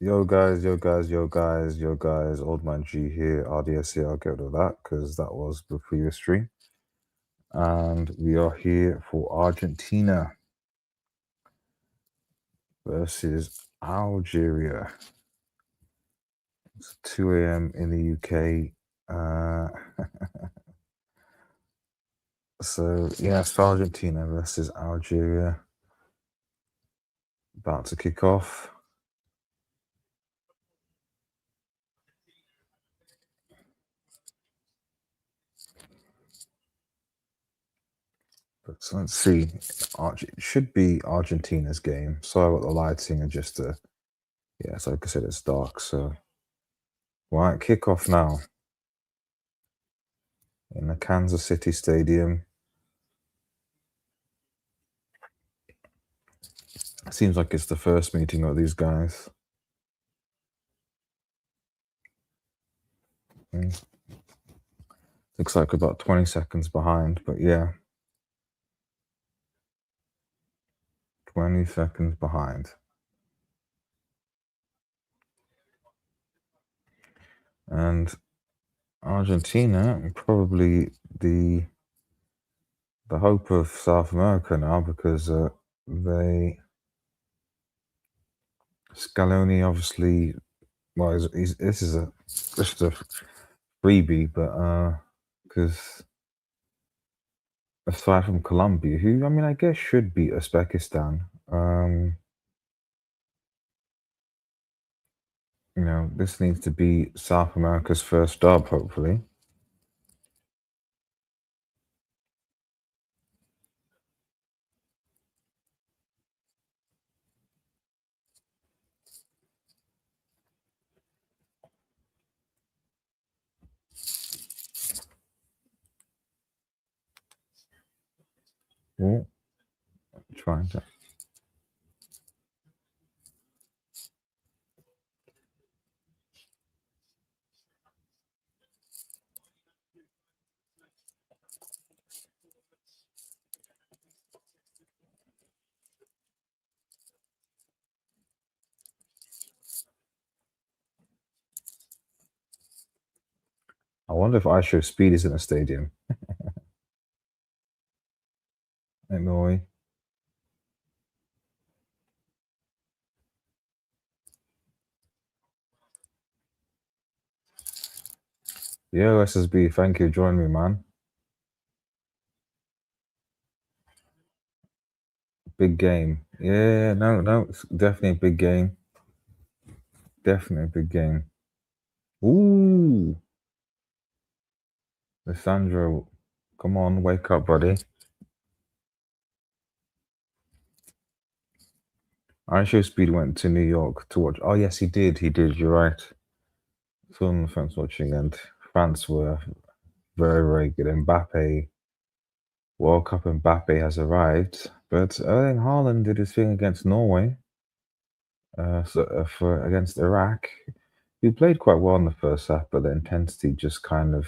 Yo guys, yo guys, yo guys, yo guys, old man G here, RDSA, I'll get rid of that because that was the previous stream. And we are here for Argentina versus Algeria. It's 2 a.m. in the UK. Uh, so, yeah, it's Argentina versus Algeria. About to kick off. But so let's see. It should be Argentina's game. Sorry about the lighting and just, yeah, so like I said, it's dark. So, right, kick off now. In the Kansas City Stadium. Seems like it's the first meeting of these guys. Looks like about 20 seconds behind, but yeah. 20 seconds behind. And Argentina, probably the hope of South America now because Scaloni obviously, well, this is just a freebie, but because aside from Colombia, who I mean, I guess should beat Uzbekistan. This needs to be South America's first dub, hopefully. Oh, trying to. I wonder if I Show Speed is in a stadium. Annoy. Yeah, SSB, thank you. Join me, man. Big game. Yeah, no, it's definitely a big game. Definitely a big game. Ooh. Lissandro, come on, wake up, buddy. I Show Speed went to New York to watch. Oh, yes, he did. He did. You're right. Still on the fence watching, and France were very, very good. Mbappe, World Cup Mbappe has arrived, but Erling Haaland did his thing against Norway. For against Iraq, we played quite well in the first half, but the intensity just kind of,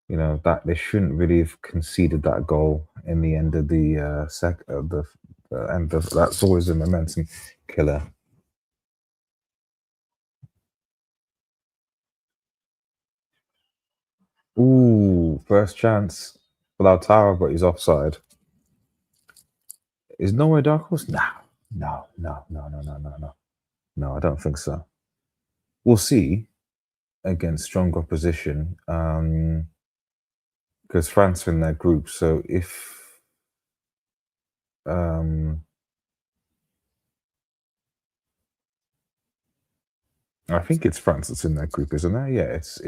that they shouldn't really have conceded that goal in the end of the the end of that's always a momentum killer. Ooh, first chance for Lautaro, but he's offside. Is Norway dark horse? No, no, no, no, no, no, no, no. No, I don't think so. We'll see against strong opposition. Because France are in their group. So if I think it's France that's in that group, isn't there? Yeah, it's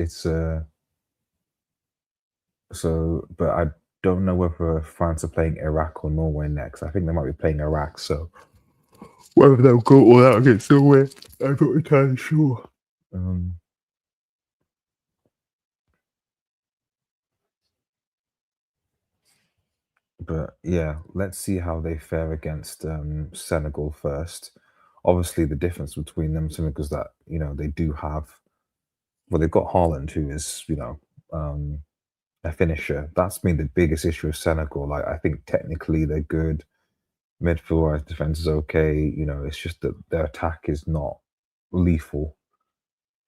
so but I don't know whether France are playing Iraq or Norway next. I think they might be playing Iraq, so whether they'll go all out against Norway, I'm not entirely sure. But yeah, let's see how they fare against Senegal first. Obviously, the difference between them and Senegal is that they do have, well, they've got Haaland, who is a finisher. That's been the biggest issue of Senegal. Like, I think technically they're good, midfield wise, defense is okay. It's just that their attack is not lethal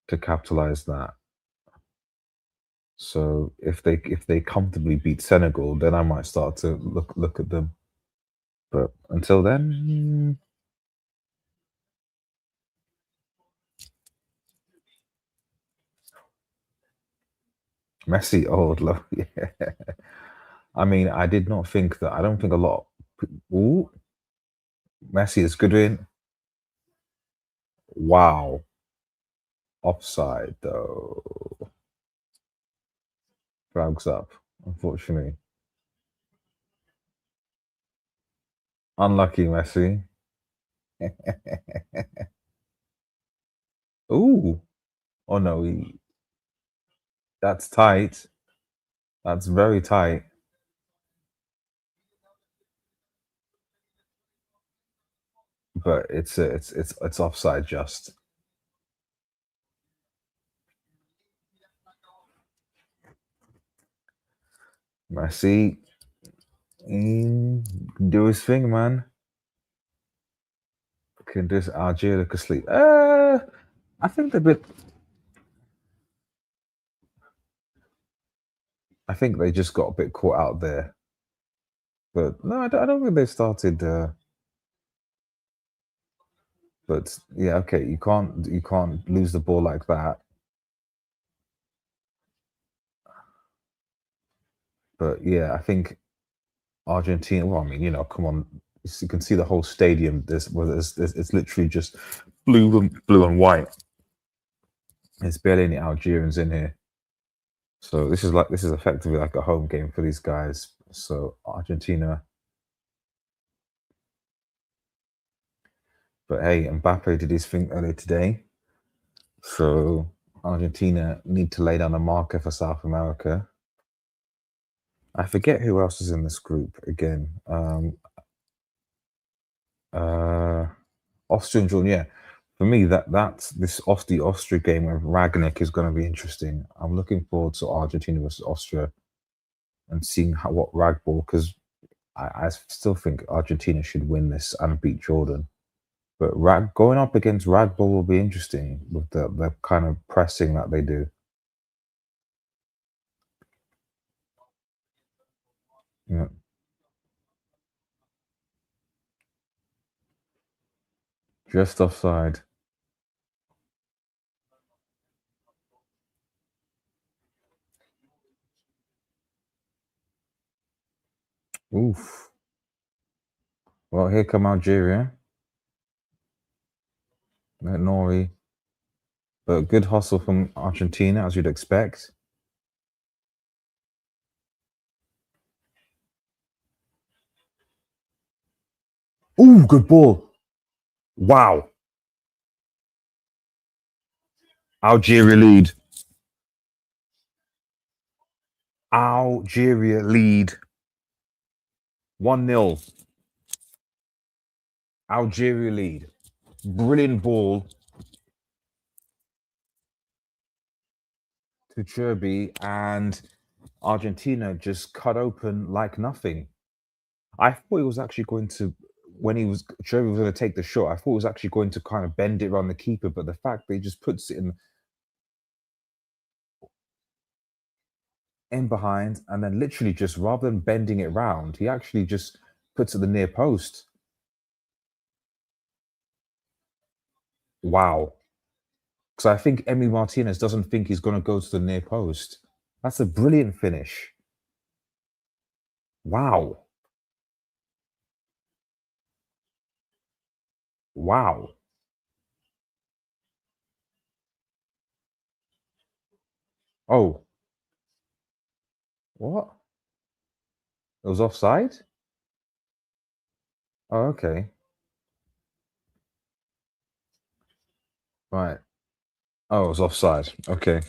to capitalize that. So if they comfortably beat Senegal, then I might start to look at them. But until then, Messi, oh, yeah. I mean, I did not think that. I don't think a lot. Ooh, Messi is good in. Wow, offside though. Flags up, unfortunately. Unlucky Messi. Ooh, oh no, that's tight. That's very tight. But it's offside just. Messi, do his thing, man. Can this Algeria look asleep? I think they're a bit. I think they just got a bit caught out there. But no, I don't think they started. But yeah, okay, you can't lose the ball like that. But yeah, I think Argentina. Well, I mean, come on, you can see the whole stadium. It's literally just blue and white. There's barely any Algerians in here. So this is effectively like a home game for these guys. So Argentina. But hey, Mbappe did his thing earlier today. So Argentina need to lay down a marker for South America. I forget who else is in this group again. Uh, Austria and Jordan. Yeah, for me that's the Austria game with Ragnick is going to be interesting. I'm looking forward to Argentina versus Austria and seeing what Ragball because I still think Argentina should win this and beat Jordan. But going up against Ragball will be interesting with the kind of pressing that they do. Yeah, just offside. Oof. Well, here come Algeria. Nori. But good hustle from Argentina, as you'd expect. Ooh, good ball. Wow. Algeria lead. Algeria lead. 1-0. Algeria lead. Brilliant ball to Cherby, and Argentina just cut open like nothing. I thought he was actually going to, when Cherby was going to take the shot, I thought he was actually going to kind of bend it around the keeper, but the fact that he just puts it in behind and then literally just rather than bending it round, he actually just puts it the near post. Wow. Because I think Emi Martinez doesn't think he's going to go to the near post. That's a brilliant finish. Wow. Wow. Oh, what? It was offside? Oh, okay. Right. Oh, it was offside. Okay.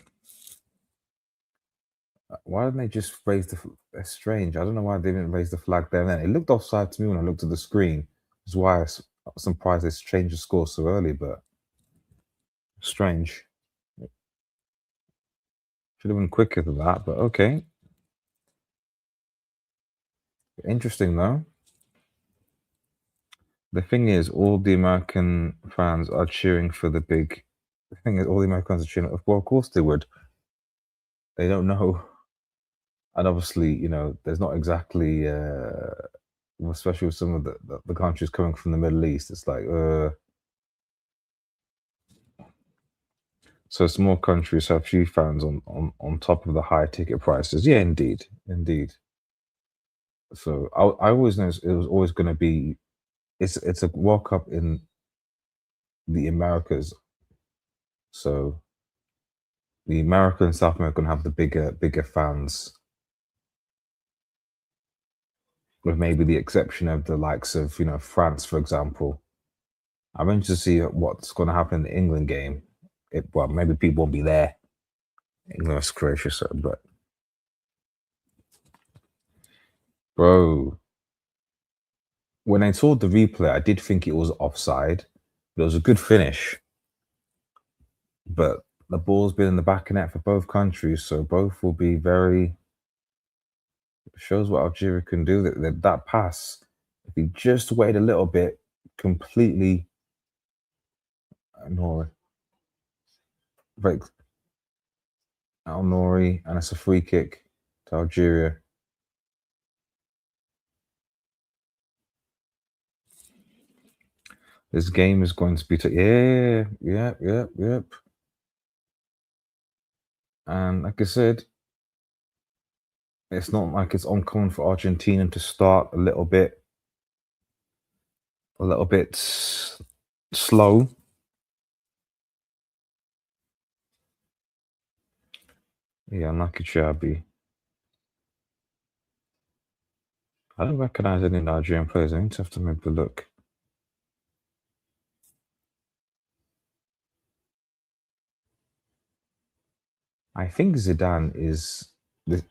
Why didn't they just raise That's strange. I don't know why they didn't raise the flag there and then. It looked offside to me when I looked at the screen. That's why I was surprised they changed the score so early, but strange. Should have been quicker than that, but okay. Interesting though. The thing is, all the American fans are cheering for the big The thing is, all the Americans are cheering. Well, of course they would. They don't know, and obviously, there's not exactly, well, especially with some of the countries coming from the Middle East. It's like, so small countries have few fans on top of the high ticket prices. Yeah, indeed, indeed. So I always know it was always going to be. It's a World Cup in the Americas, so the America and South America gonna have the bigger fans, with maybe the exception of the likes of France, for example. I'm interested to see what's going to happen in the England game. Well, maybe people won't be there. England versus Croatia, so but bro, when I saw the replay, I did think it was offside. But it was a good finish, but the ball's been in the back of net for both countries, so both will be very. Shows what Algeria can do. That pass, if he just waited a little bit, completely Nori, like Al Nori, and it's a free kick to Algeria. This game is going to be yep. And like I said, it's not like it's uncommon for Argentina to start a little bit slow. Yeah, unlucky Chabi. I don't recognize any Nigerian players. I need to have to maybe look. I think Zidane is the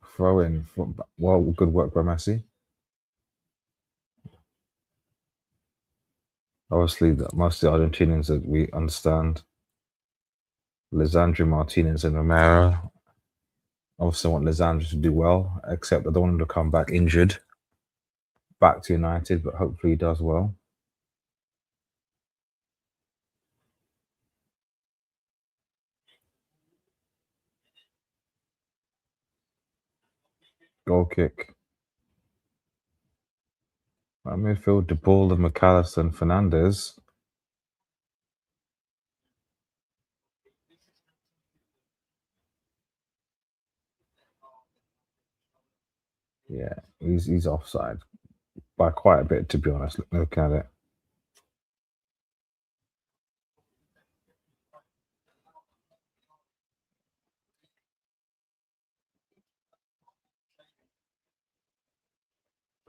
throw in. Well, good work by Messi. Obviously, most of the Argentinians that we understand, Lisandro Martinez and Romero. Obviously, I want Lisandro to do well, except I don't want him to come back injured, back to United, but hopefully he does well. Goal kick. At midfield, De Paul and McAllister and Fernandez. Yeah, he's offside by quite a bit, to be honest. Look at it.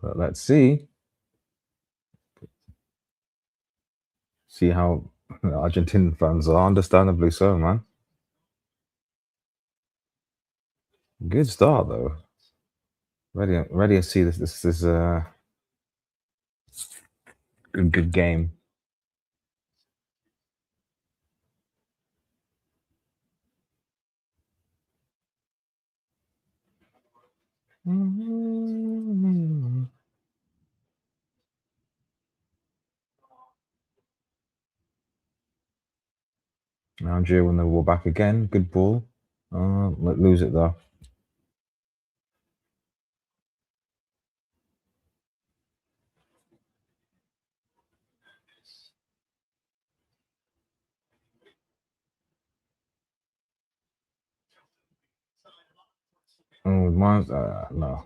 But let's see how Argentinian fans are. Understandably so, man. Good start though. Ready to see this. This is a good game. Algeria win the ball back again. Good ball. Let lose it though. Oh, mine's no.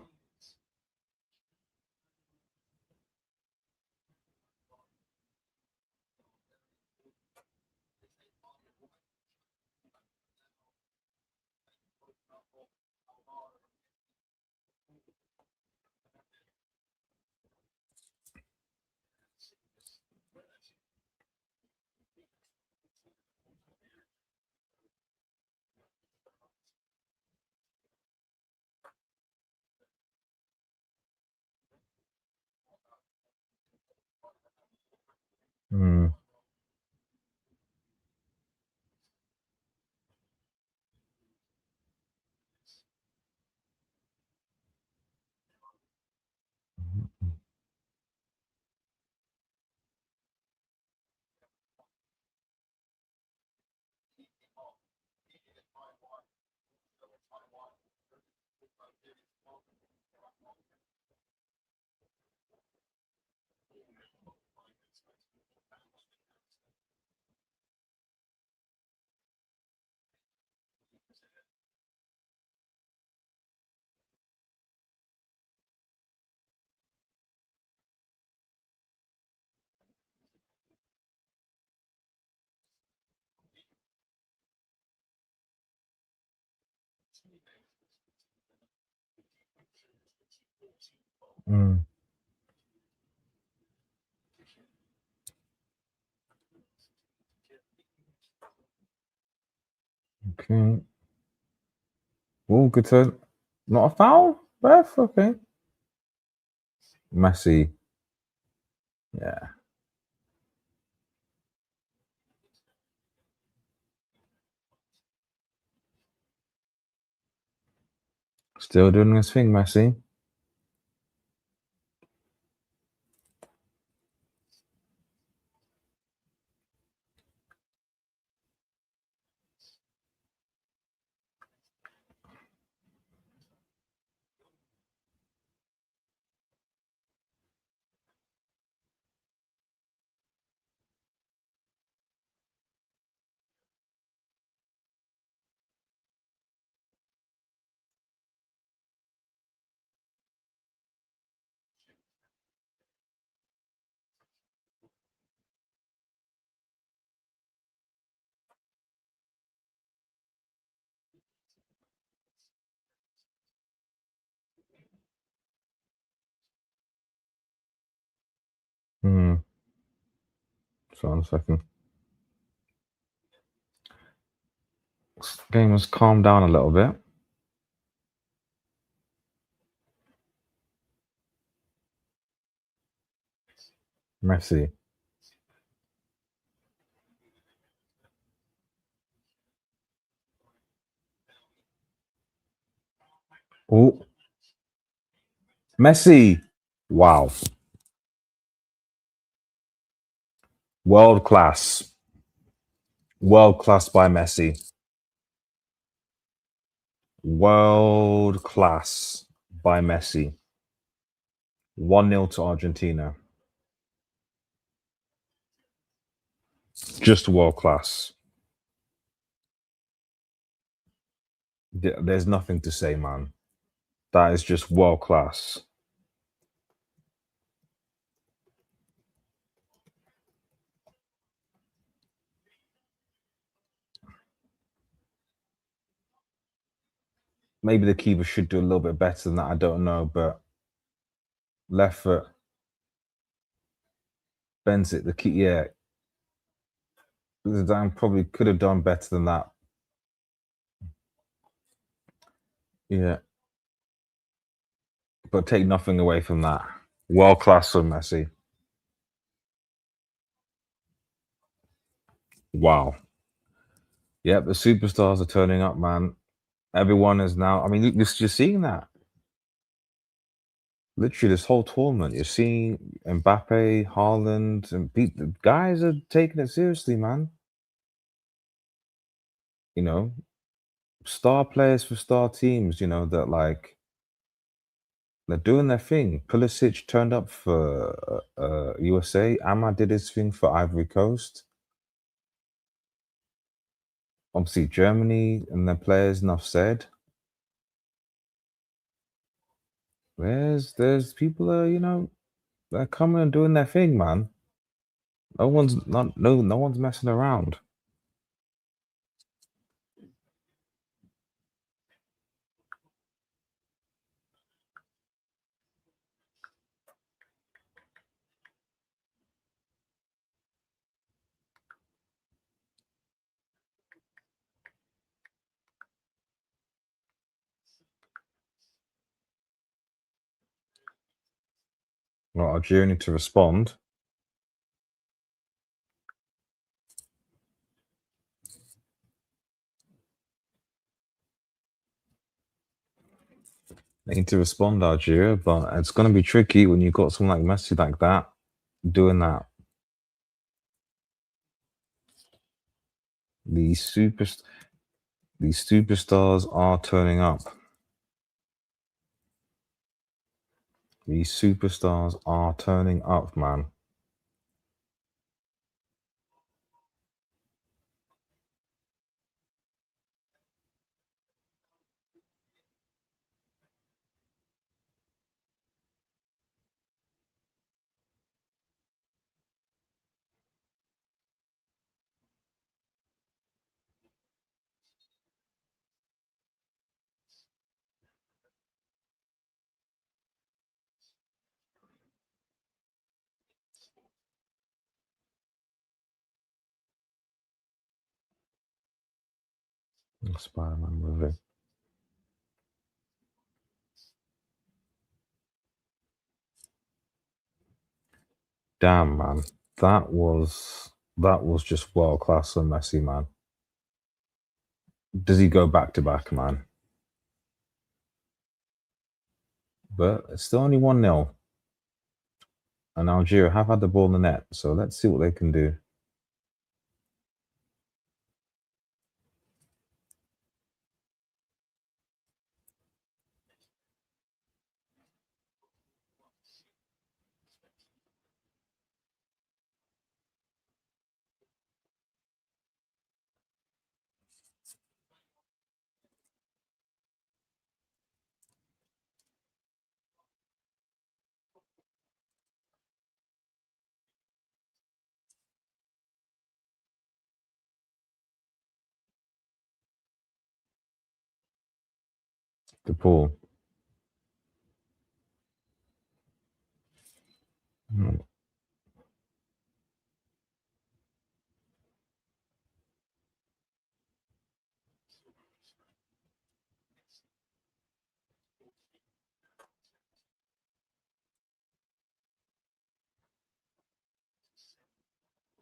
Mm. Mm, okay. Oh, good turn. Not a foul? Ref? Okay. Messi. Yeah. Still doing his thing, Messi. Hmm. So on a second. Game has calmed down a little bit. Messi. Oh, Messi. Wow. World class. World class by Messi. World class by Messi. 1-0 to Argentina. Just world class. There's nothing to say, man. That is just world class. Maybe the keeper should do a little bit better than that. I don't know, but left foot bends it. The key, yeah, Zidane probably could have done better than that. Yeah, but take nothing away from that. World class from Messi. Wow. Yep, the superstars are turning up, man. Everyone is now. I mean, you're seeing that literally this whole tournament. You're seeing Mbappe, Haaland, and the guys are taking it seriously, man. You know, star players for star teams. You know that like they're doing their thing. Pulisic turned up for USA. Ahmad did his thing for Ivory Coast. Obviously, Germany and their players. Enough said. There's people are they're coming and doing their thing, man. No one's messing around. Well, Algeria need to respond. They need to respond, Algeria, but it's going to be tricky when you've got someone like Messi like that doing that. These super, these superstars are turning up. These superstars are turning up, man. Spider-Man movie. Damn, man, that was just world class and Messi, man. Does he go back to back, man? But it's still only 1-0. And Algeria have had the ball in the net, so let's see what they can do. The pool. Hmm.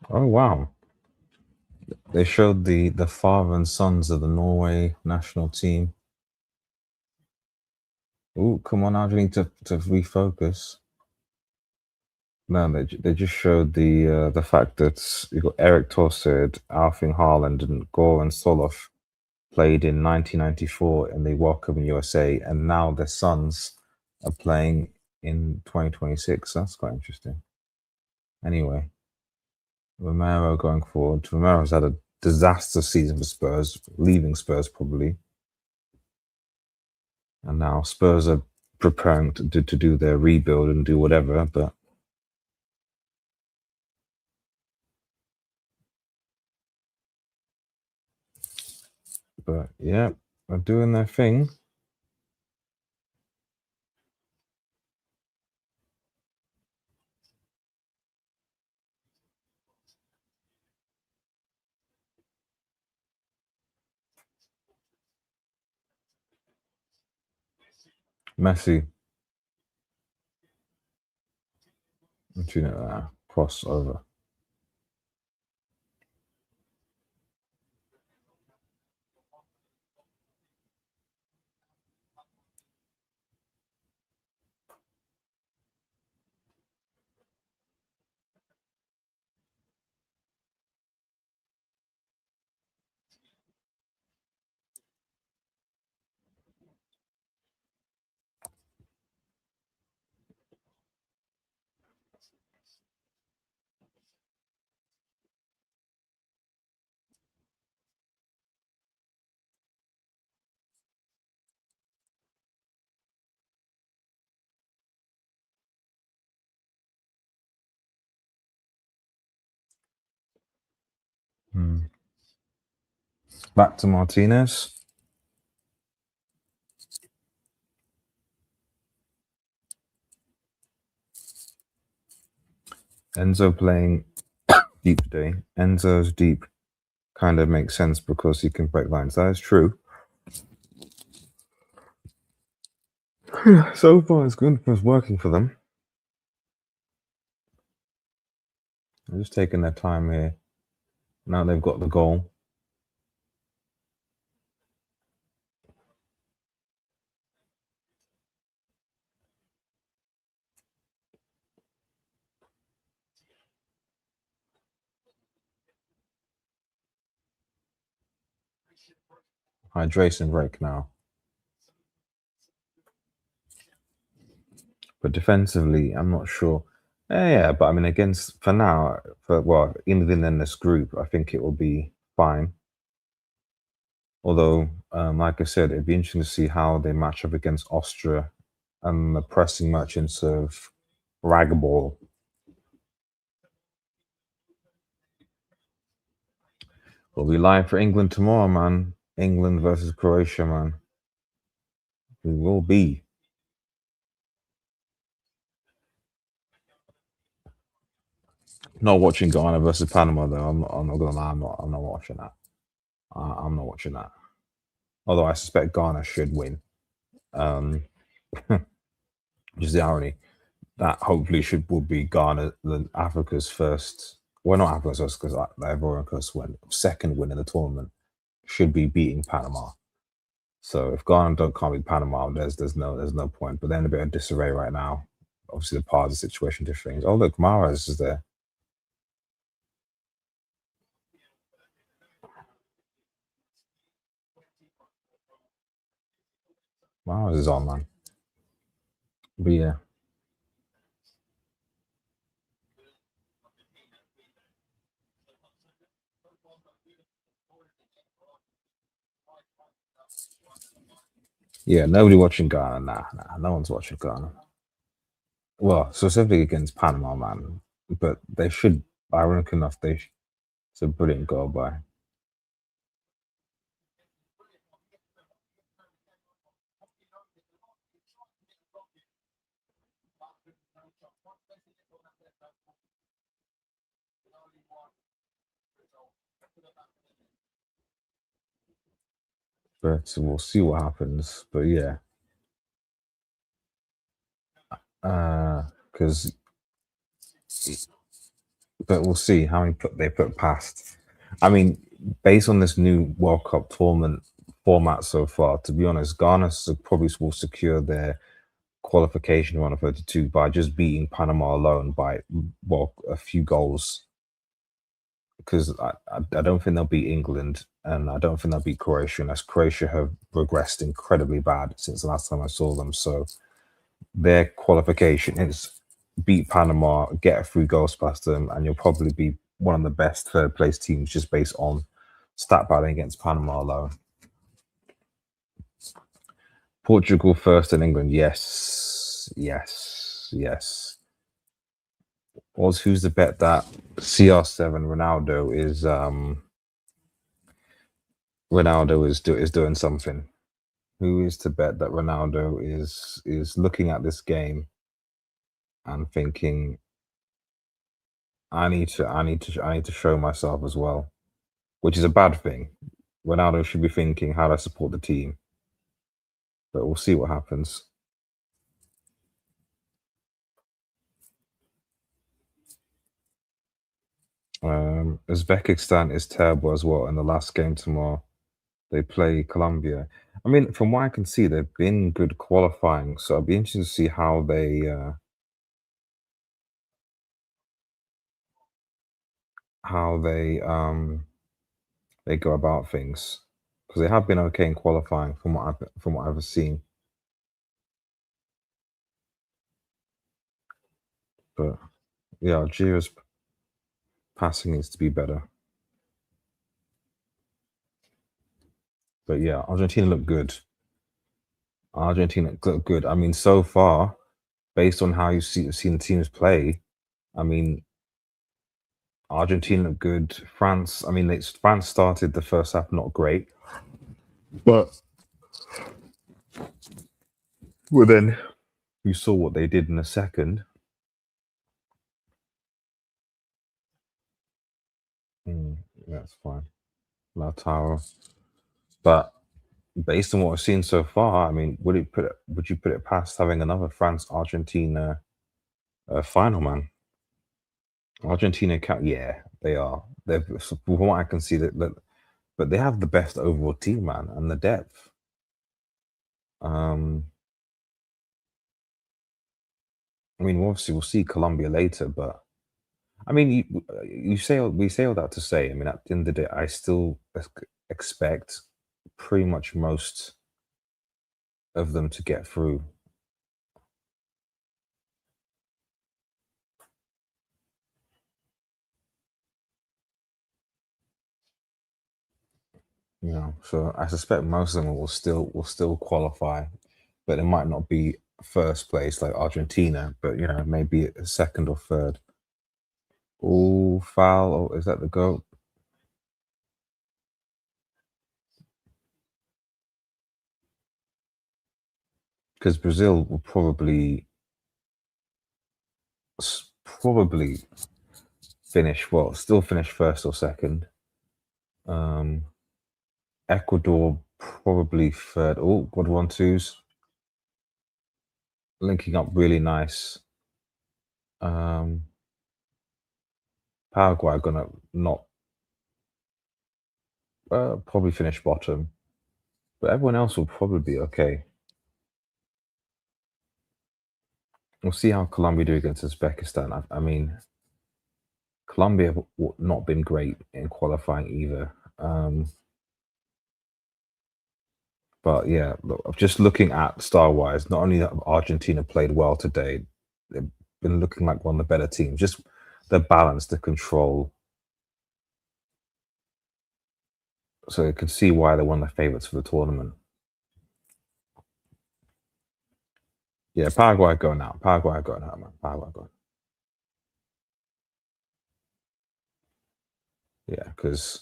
Oh wow. They showed the father and sons of the Norway national team. Ooh, come on, Argentina to refocus. No, they just showed the fact that you got Eric Torstead, Alfing Haaland, and Goran Soloff played in 1994 in the World Cup in USA, and now their sons are playing in 2026. That's quite interesting. Anyway, Romero going forward. Romero's had a disaster season for Spurs, leaving Spurs probably, and now Spurs are preparing to do their rebuild and do whatever. But yeah, they're doing their thing. Messi, crossover. Hmm. Back to Martinez. Enzo playing deep today. Enzo's deep kind of makes sense because he can break lines. That is true. So far, it's good. It's working for them. They're just taking their time here. Now they've got the goal. Hydration break now. But defensively, I'm not sure. Yeah, but I mean, against for now, even within this group, I think it will be fine. Although, like I said, it'd be interesting to see how they match up against Austria and the pressing merchants of Ragball. We'll be live for England tomorrow, man. England versus Croatia, man. We will be. Not watching Ghana versus Panama though. I'm not gonna lie. I'm not watching that. I'm not watching that. Although I suspect Ghana should win. Um, which is the irony. That hopefully will be Ghana, Africa's first. Well, not Africa's first because Ivory Coast win second win in the tournament should be beating Panama. So if Ghana can't beat Panama, there's no point. But they're in a bit of disarray right now. Obviously, the part of the situation to change. Oh look, Mahrez is there. Mahrez is on, man. But yeah, yeah. Nobody watching Ghana. Nah. No one's watching Ghana. Well, specifically against Panama, man. But they should. Ironic enough, it's a brilliant goal by. But we'll see what happens. But yeah, because but we'll see how many they put past. I mean, based on this new World Cup tournament format so far, to be honest, Ghana probably will secure their qualification run of 32 by just beating Panama alone by a few goals. Because I don't think they'll beat England and I don't think they'll beat Croatia, as Croatia have regressed incredibly bad since the last time I saw them. So their qualification is beat Panama, get a few goals past them, and you'll probably be one of the best third place teams just based on stat battling against Panama alone. Portugal first and England, yes. Who's the bet that CR7 Ronaldo is doing something? Who is to bet that Ronaldo is looking at this game and thinking, I need to show myself as well, which is a bad thing. Ronaldo should be thinking, how do I support the team? But we'll see what happens. Uzbekistan is terrible as well in the last game tomorrow. They play Colombia. I mean, from what I can see, they've been good qualifying, so I'll be interested to see how they go about things, because they have been okay in qualifying from what I've seen. But yeah, Algeria's passing needs to be better. But yeah, Argentina look good. Argentina look good. I mean, so far, based on how you've seen the teams play, I mean, Argentina look good. France, I mean, France started the first half not great, but then you saw what they did in the second. That's fine. Lautaro. But based on what I've seen so far, I mean, would you put it past having another France Argentina final, man? Argentina yeah, they are. From what I can see, but they have the best overall team, man, and the depth. I mean, obviously we'll see Colombia later, but I mean, we say all that to say, I mean, at the end of the day, I still expect pretty much most of them to get through. You know, so I suspect most of them will still qualify, but it might not be first place like Argentina, but maybe a second or third. Oh, foul! Or is that the goal? Because Brazil will probably still finish first or second. Ecuador probably third. Oh, good 1-2s. Linking up really nice. Um, Paraguay are gonna not probably finish bottom, but everyone else will probably be okay. We'll see how Colombia do against Uzbekistan. I mean, Colombia have not been great in qualifying either. But yeah, just looking at star-wise, not only have Argentina played well today, they've been looking like one of the better teams. Just the balance, the control. So you can see why they're one of the favourites for the tournament. Yeah, Paraguay going out. Paraguay going out, man. Paraguay going. Yeah, because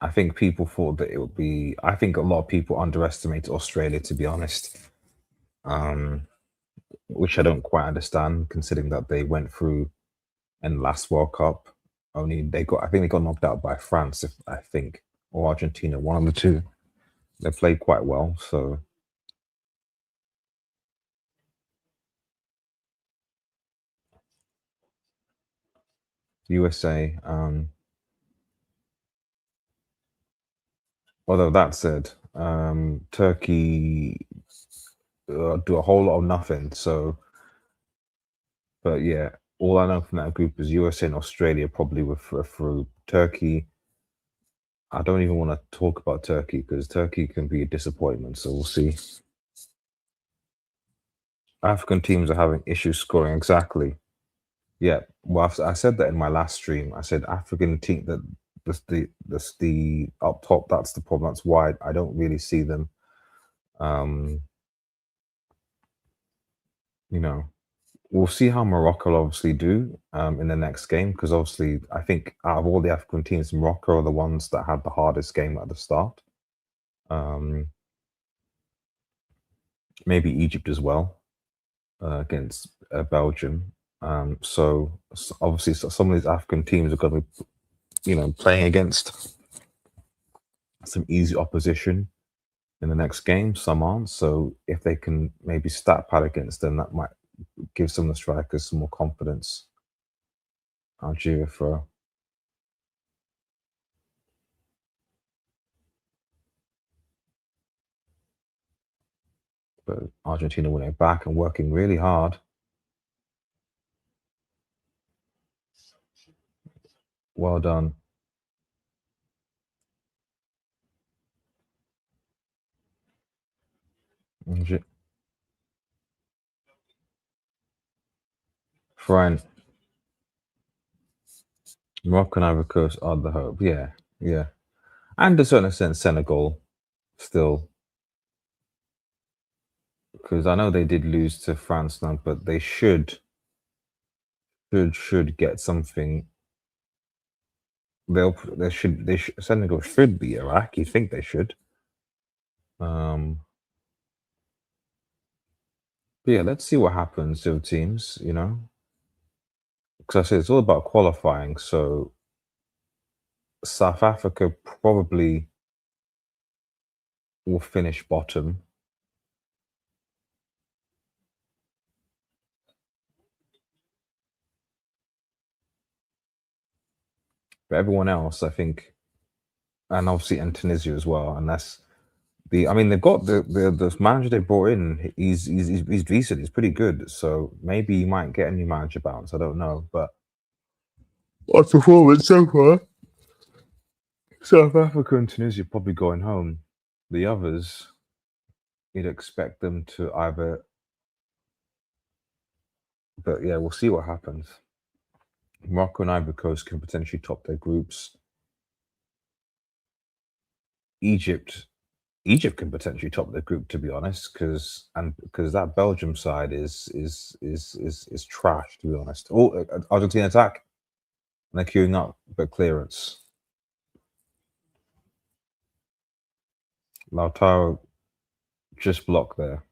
I think people thought that it would be. I think a lot of people underestimated Australia, to be honest. Um, which I don't quite understand, considering that they went through in last World Cup. Only they got, I think they got knocked out by France, if I think, or Argentina, one of the two. They played quite well, so USA. Although that said, Turkey do a whole lot of nothing. So, but yeah, all I know from that group is USA and Australia probably were through. Turkey, I don't even want to talk about Turkey because Turkey can be a disappointment. So we'll see. African teams are having issues scoring. Exactly. Yeah. Well, I said that in my last stream. I said African team that the up top. That's the problem. That's why I don't really see them. Um, you know, we'll see how Morocco obviously do in the next game because obviously I think out of all the African teams, Morocco are the ones that had the hardest game at the start. Um, maybe Egypt as well against Belgium. So obviously, some of these African teams are going to be, playing against some easy opposition in the next game. Some aren't. So if they can maybe stat pad against them, that might give some of the strikers some more confidence. Algeria for but Argentina winning back and working really hard. Well done. Fine. Morocco and Ivory Coast are the hope. Yeah, yeah. And to a certain extent, Senegal still, because I know they did lose to France now, but they should get something. Senegal should be Iraq. You think they should? Um, but yeah, let's see what happens to the teams. Because I said it's all about qualifying. So South Africa probably will finish bottom. But everyone else, I think, and obviously and Tunisia as well, unless I mean, they've got the manager they brought in. He's decent. He's pretty good. So maybe you might get a new manager bounce. I don't know, but what performance so far? South Africa and Tunisia probably going home. The others, you'd expect them to either, but yeah, we'll see what happens. Morocco and Ivory Coast can potentially top their groups. Egypt, Egypt can potentially top their group, to be honest, because that Belgium side is trash, to be honest. Oh, Argentina attack. And they're queuing up, but clearance. Lautaro just blocked there.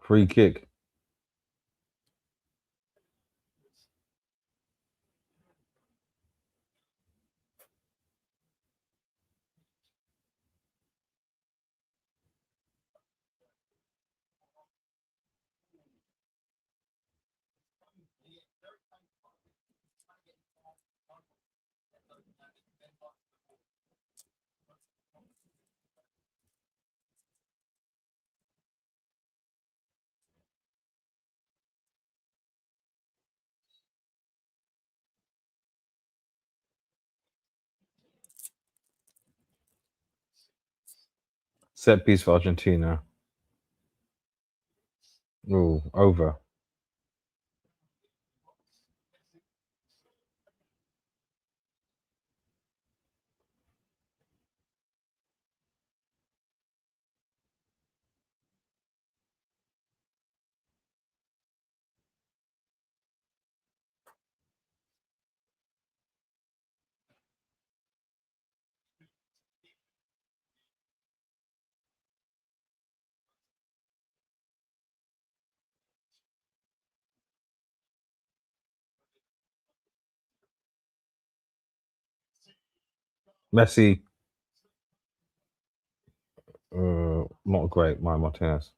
Free kick. Set piece for Argentina. Ooh, over. Messi. Not great. My Martinez.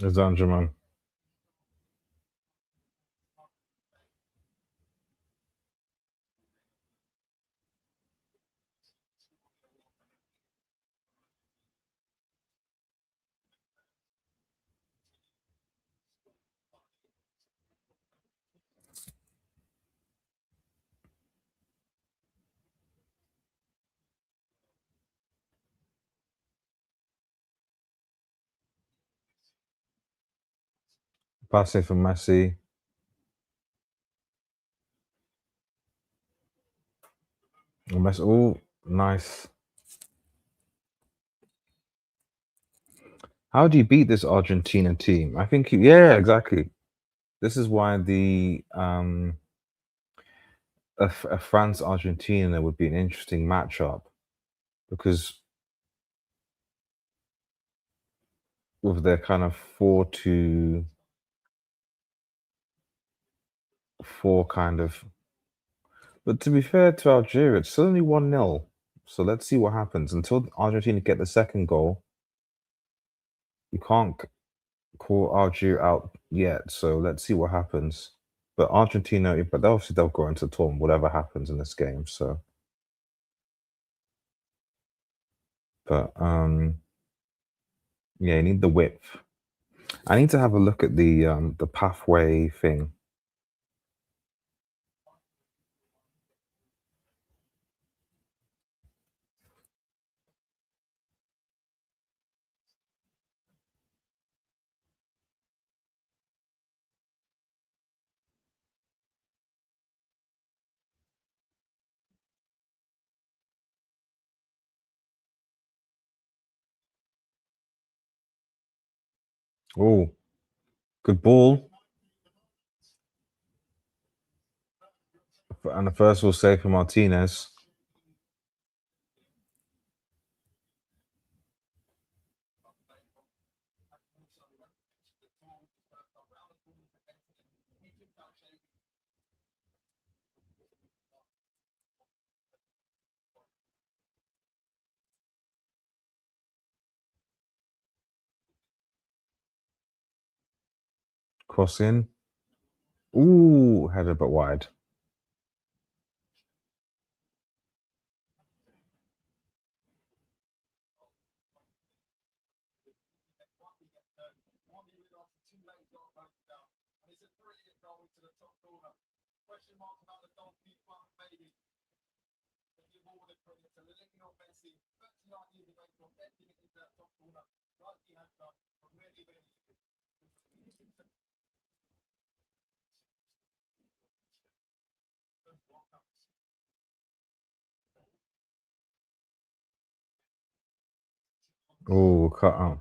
Zanjaman. Passing for Messi. Messi. Oh, nice. How do you beat this Argentina team? I think, yeah, exactly. This is why a France Argentina would be an interesting matchup because with their kind of 4-2-4 kind of. But to be fair to Algeria, it's still only 1-0. So let's see what happens. Until Argentina get the second goal, you can't call Algeria out yet. So let's see what happens. But Argentina, but obviously they'll go into the tournament, whatever happens in this game. So, but yeah, you need the width. I need to have a look at the pathway thing. Oh, good ball. And the first will save for Martinez. Cross in. Ooh, headed but wide. Ooh, cut out.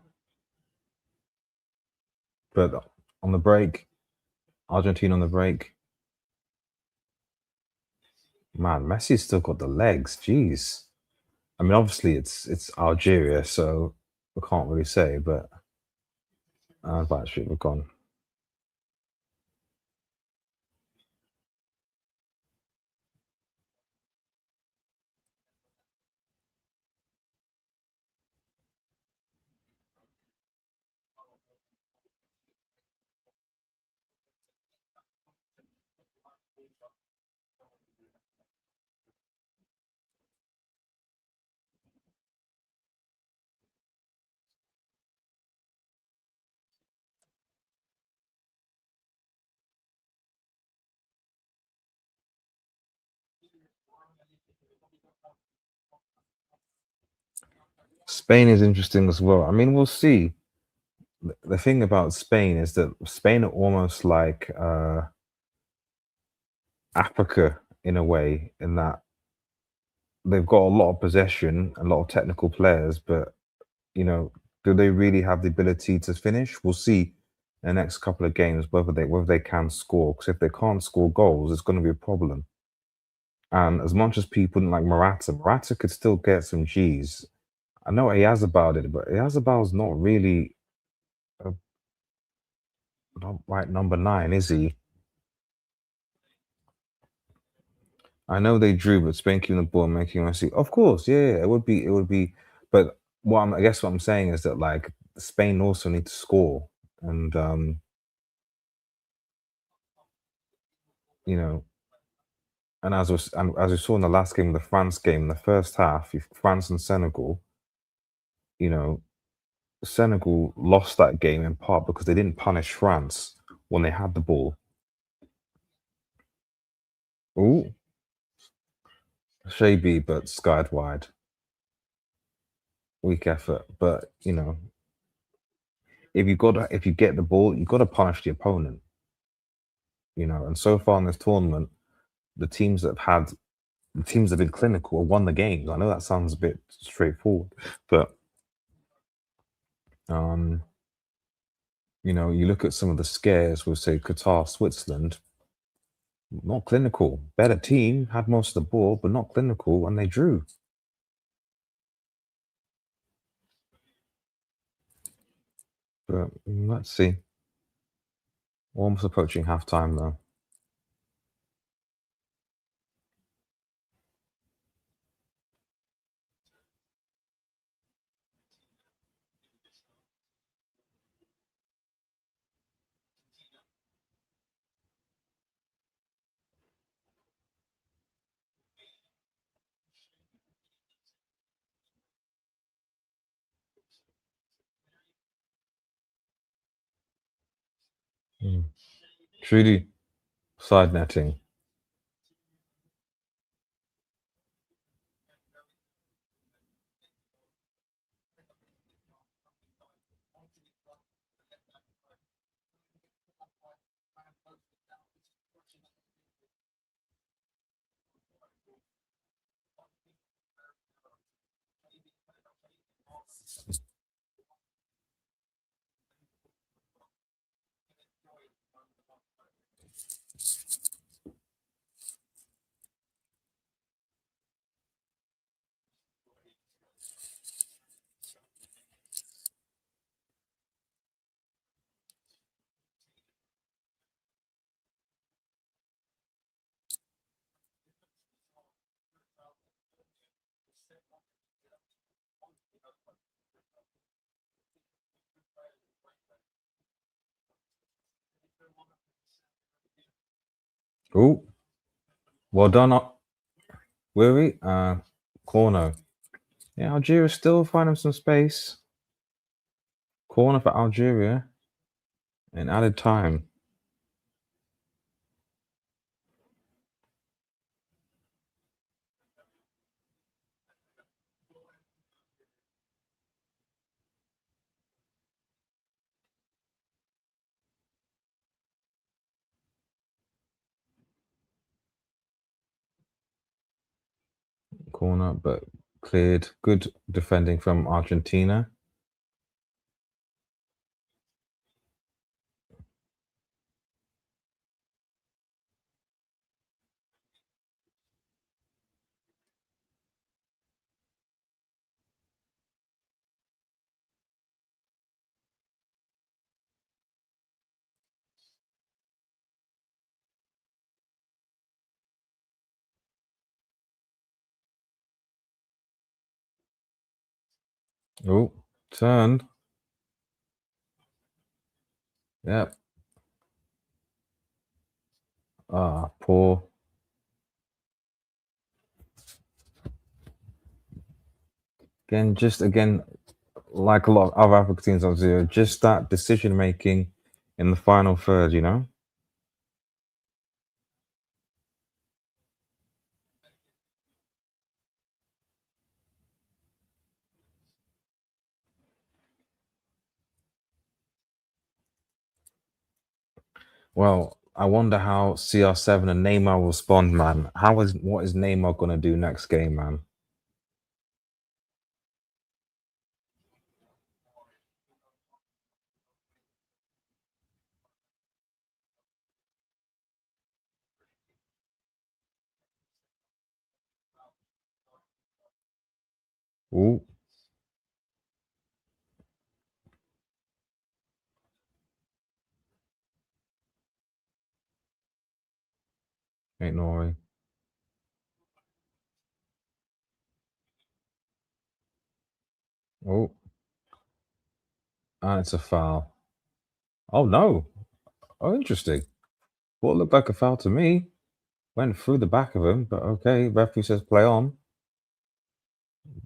But on the break, Argentina on the break. Man, Messi's still got the legs. Jeez. I mean, obviously it's Algeria, so we can't really say, but that should have gone. Spain is interesting as well. I mean, we'll see. The thing about Spain is that Spain are almost like Africa in a way, in that they've got a lot of possession, a lot of technical players, but you know, do they really have the ability to finish? We'll see in the next couple of games whether they can score. Because if they can't score goals, it's going to be a problem. And as much as people didn't like Morata could still get some G's. I know he has about it, but he has is not really a not right number nine, is he? I know they drew, but Spain keeping the ball and making Messi. Of course, yeah, yeah, it would be. But I guess what I'm saying is that like Spain also need to score, and you know, and as we saw in the last game, the France game, in the first half, France and Senegal, you know, Senegal lost that game in part because they didn't punish France when they had the ball. Ooh, Shaby, but skied wide. Weak effort, but if you get the ball, you got to punish the opponent. And so far in this tournament, the teams that have had the teams that have been clinical have won the games. I know that sounds a bit straightforward, but um, you look at some of the scares with say Qatar, Switzerland, not clinical. Better team, had most of the ball, but not clinical, and they drew. But let's see. We're almost approaching halftime though. Mm. Trudy, side netting. Oh, well done, Weary. Corner. Yeah, Algeria still finding some space. Corner for Algeria in added time. Corner, but cleared. Good defending from Argentina. Oh, turned. Yep. Ah, poor. Again, like a lot of other African teams on zero, just that decision making in the final third, you know? Well, I wonder how CR7 and Neymar will respond, man. What is Neymar gonna do next game, man? Ooh, ain't no way. Oh, and it's a foul. Oh no. Oh, interesting. What looked like a foul to me went through the back of him, but okay. Referee says play on.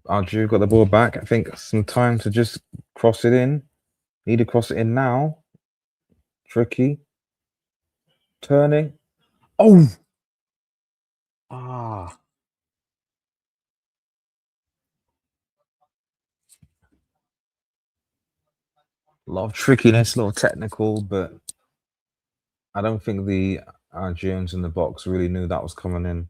Algeria got the ball back. I think some time to just cross it in. Need to cross it in now. Tricky. Turning. Oh! Ah. A lot of trickiness, a lot of technical, but I don't think the Algerians in the box really knew that was coming in.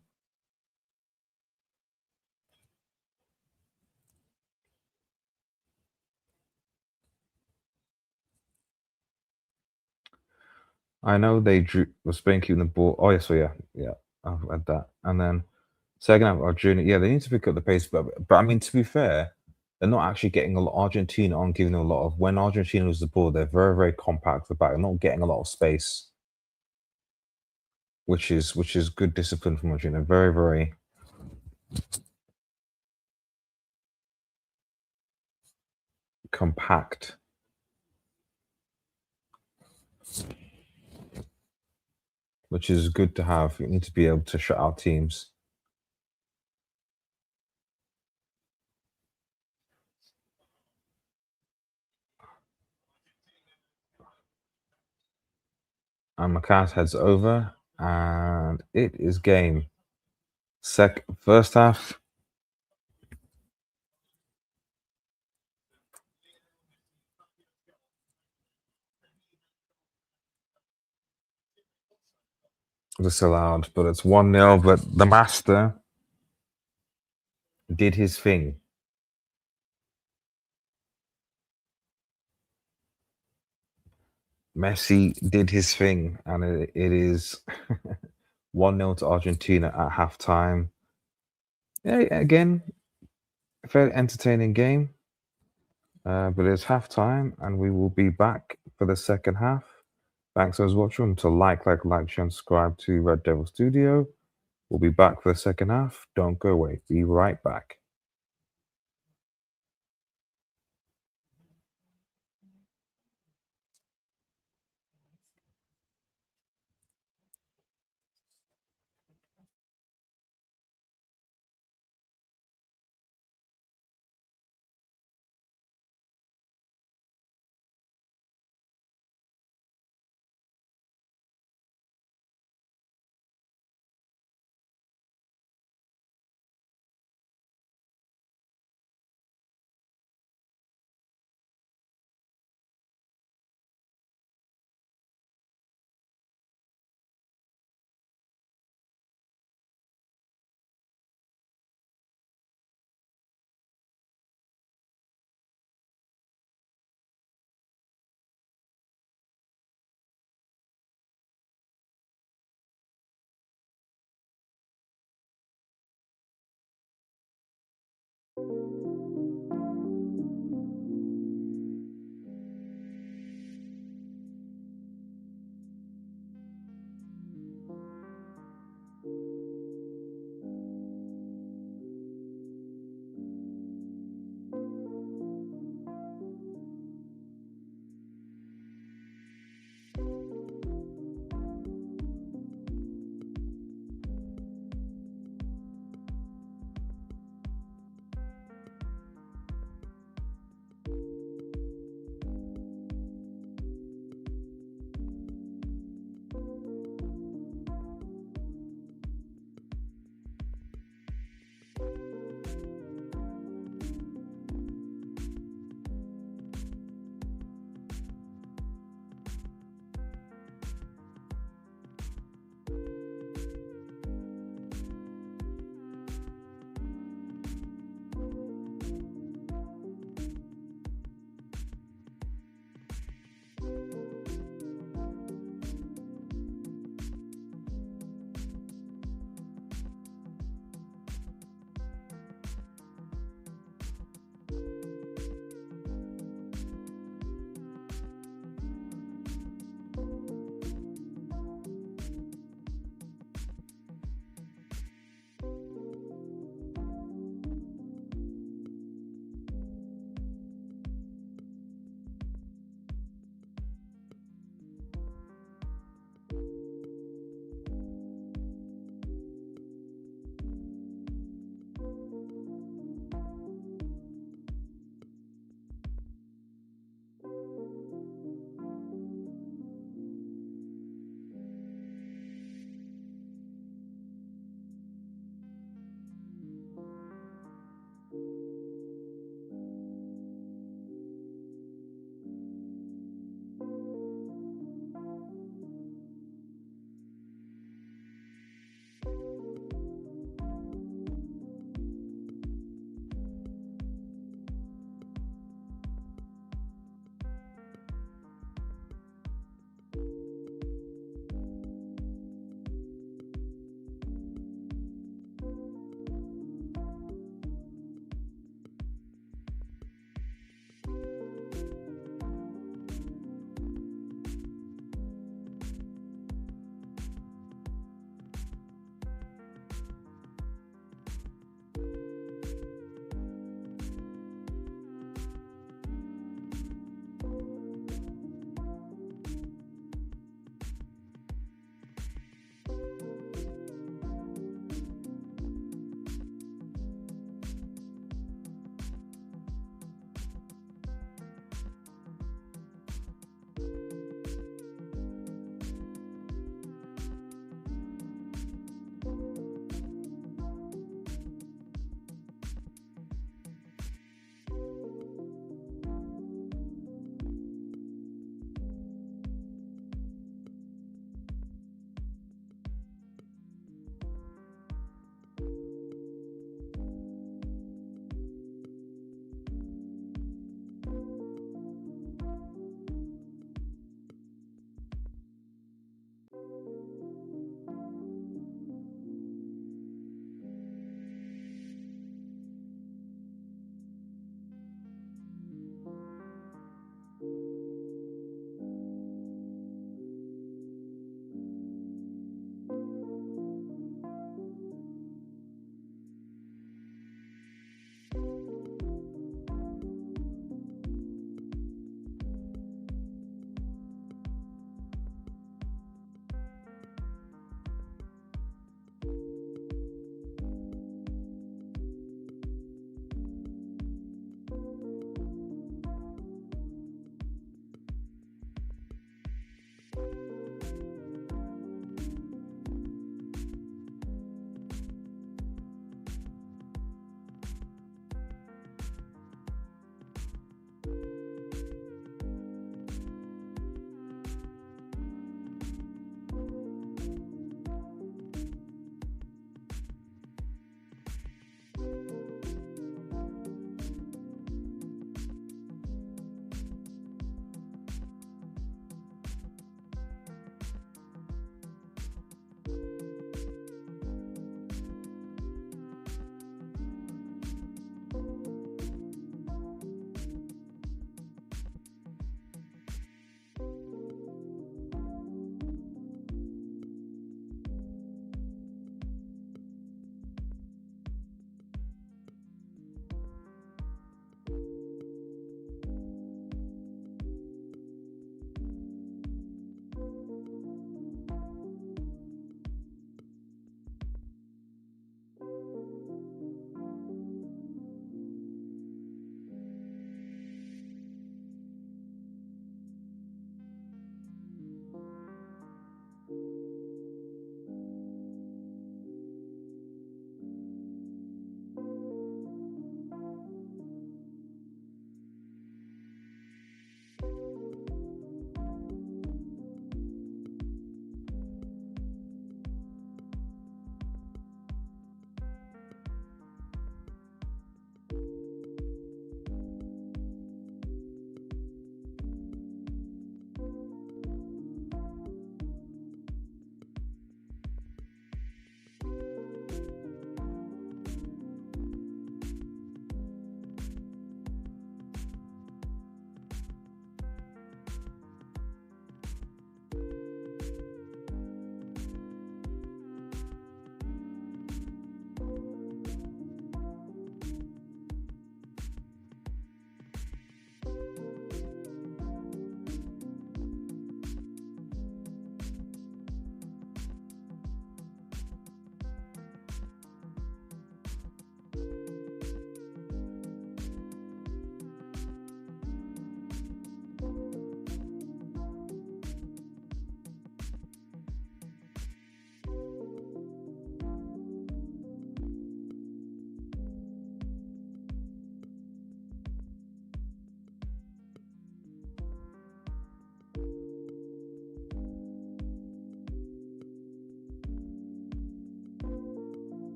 I know they were Spain keeping the ball. Oh, yes, so yeah, I've read that. And then second half, Argentina, yeah, they need to pick up the pace, but I mean, to be fair, they're not actually getting a lot. Argentina aren't giving a lot of. When Argentina loses the ball, they're very, very compact at the back. They're not getting a lot of space, which is good discipline from Argentina. Very, very compact, which is good to have. You need to be able to shut out teams. And Macas heads over, and it is game. First half. Disallowed, but it's 1-0. But the master did his thing. Messi did his thing, and it is 1-0 to Argentina at halftime. Yeah, again, a very entertaining game. But it's halftime, and we will be back for the second half. Thanks, those watching, to share, and subscribe to Red Devil Studio. We'll be back for the second half. Don't go away. Be right back.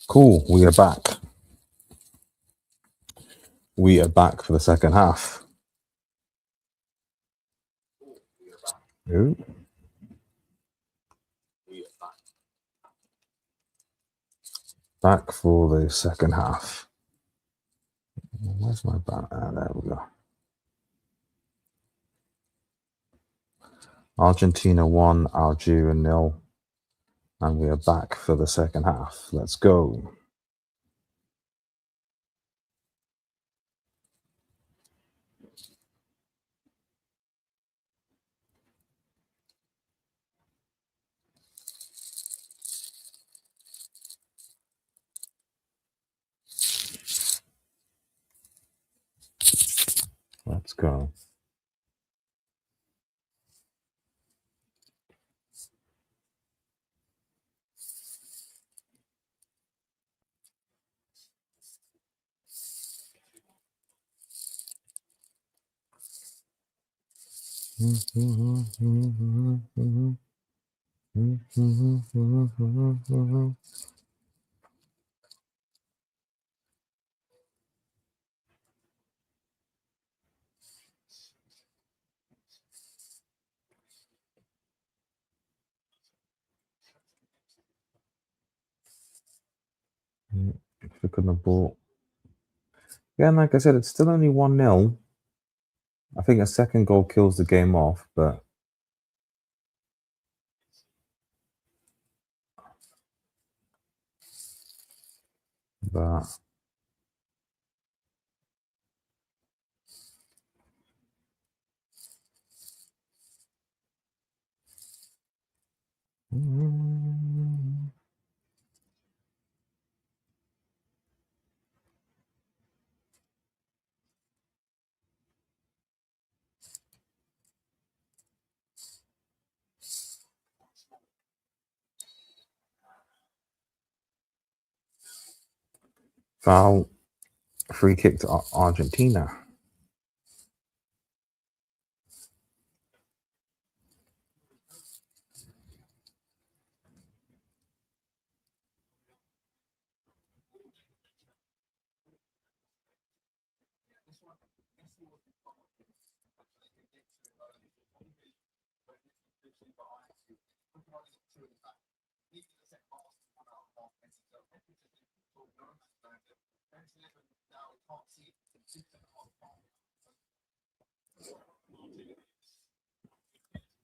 Cool, we are back. We are back for the second half. Ooh. Back for the second half. Where's my banner? There we go. Argentina 1, Algeria 0. And we are back for the second half. Let's go. Let's go. Look on the ball. Yeah, and like I said, it's still only 1-0. I think a second goal kills the game off, but foul, free kick to Argentina.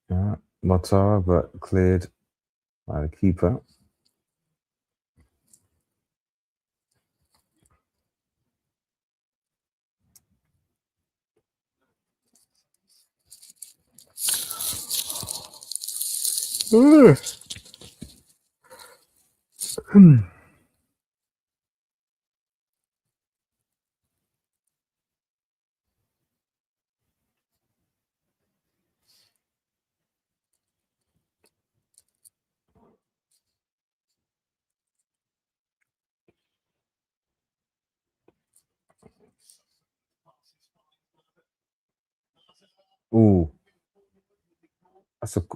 Yeah, Motara, but cleared by the keeper. Ooh,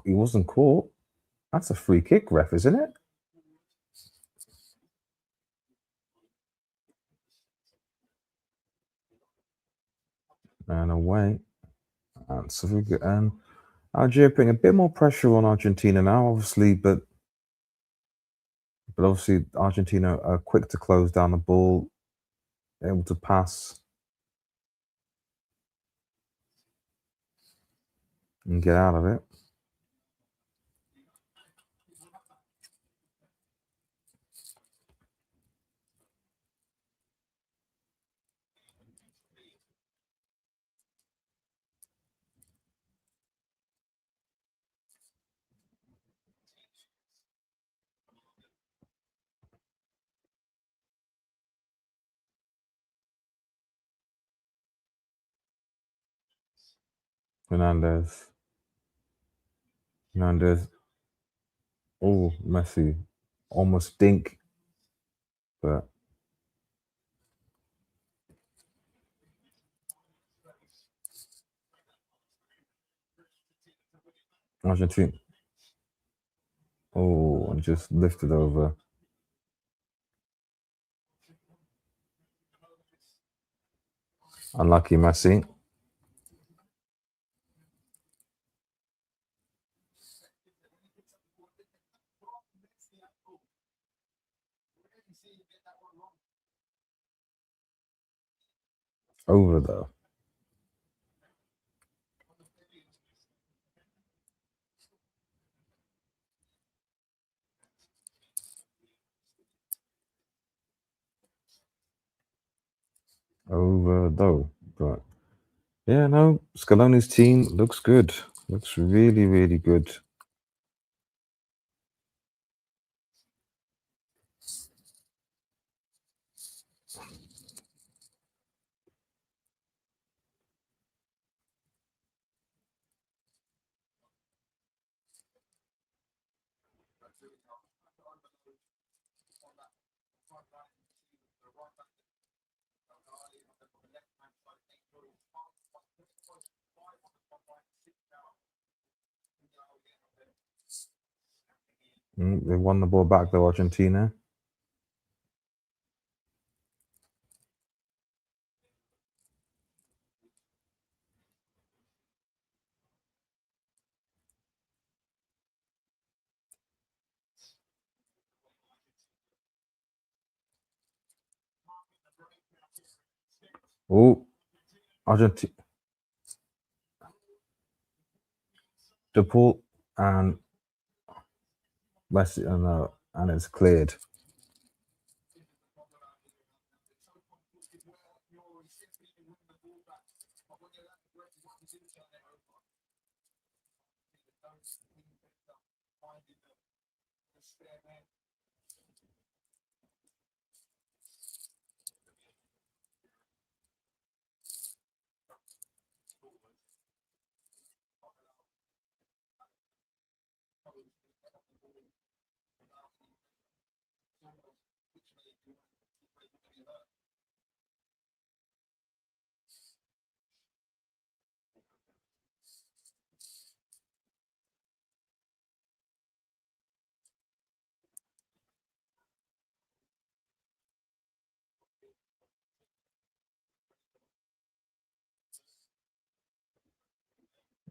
he wasn't caught. That's a free kick, ref, isn't it? And away. That's a free kick. And Algeria putting a bit more pressure on Argentina now, obviously, but obviously Argentina are quick to close down the ball, able to pass and get out of it. Hernandez. Oh, Messi. Almost dink. But Argentina. Oh, and just lifted over. Unlucky Messi. Over though. Over though. But yeah, no, Scaloni's team looks good. Looks really, really good. They won the ball back though, Argentina. Oh, Argentina. DePaul and Messi, and it's cleared.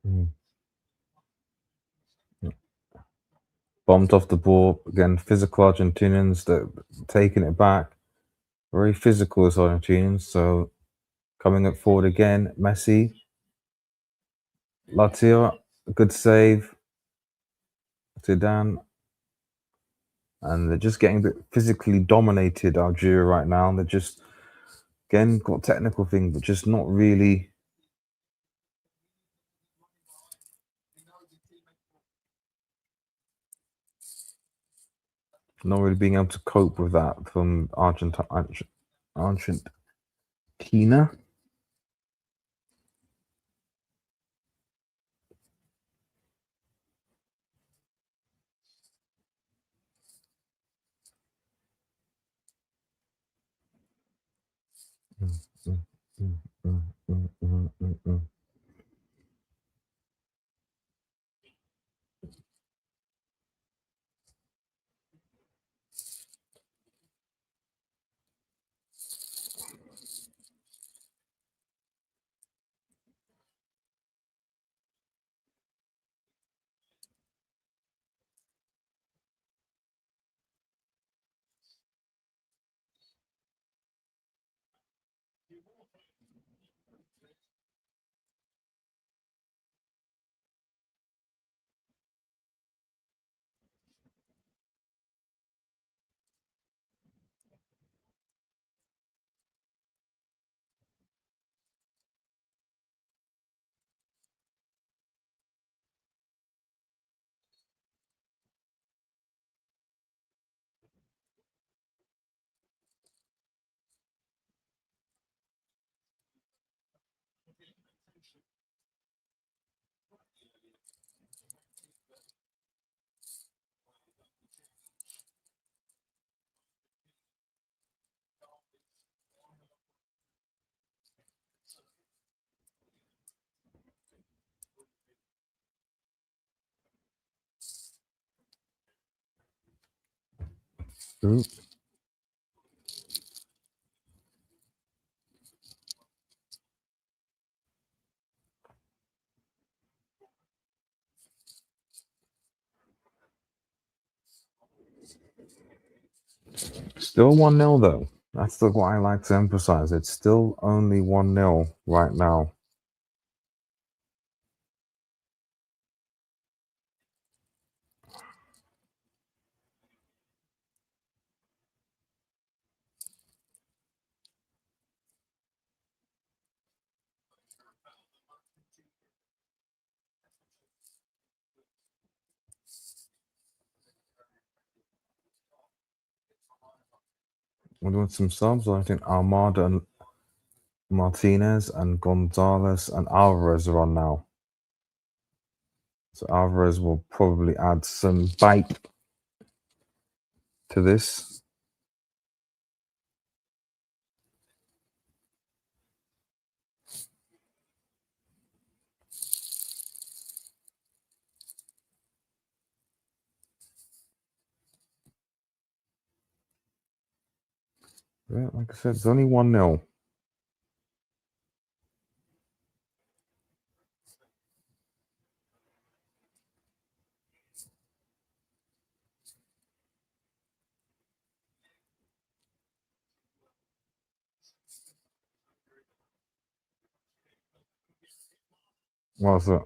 Mm. Bombed off the ball again. Physical Argentinians that taking it back. Very physical as Argentinians. So coming up forward again, Messi, Lazio, good save. Zidane, and they're just getting physically dominated Algeria right now. They're just again got technical thing, but just not really. Not really being able to cope with that from Argentina. Mm, mm, mm, mm, mm, mm, mm, mm. Ooh. Still 1-0 though. That's what I like to emphasize. It's still only 1-0 right now. We're doing some subs. I think Armada and Martinez and Gonzalez and Alvarez are on now. So Alvarez will probably add some bite to this. Yeah, like I said, it's only 1-0. What's that?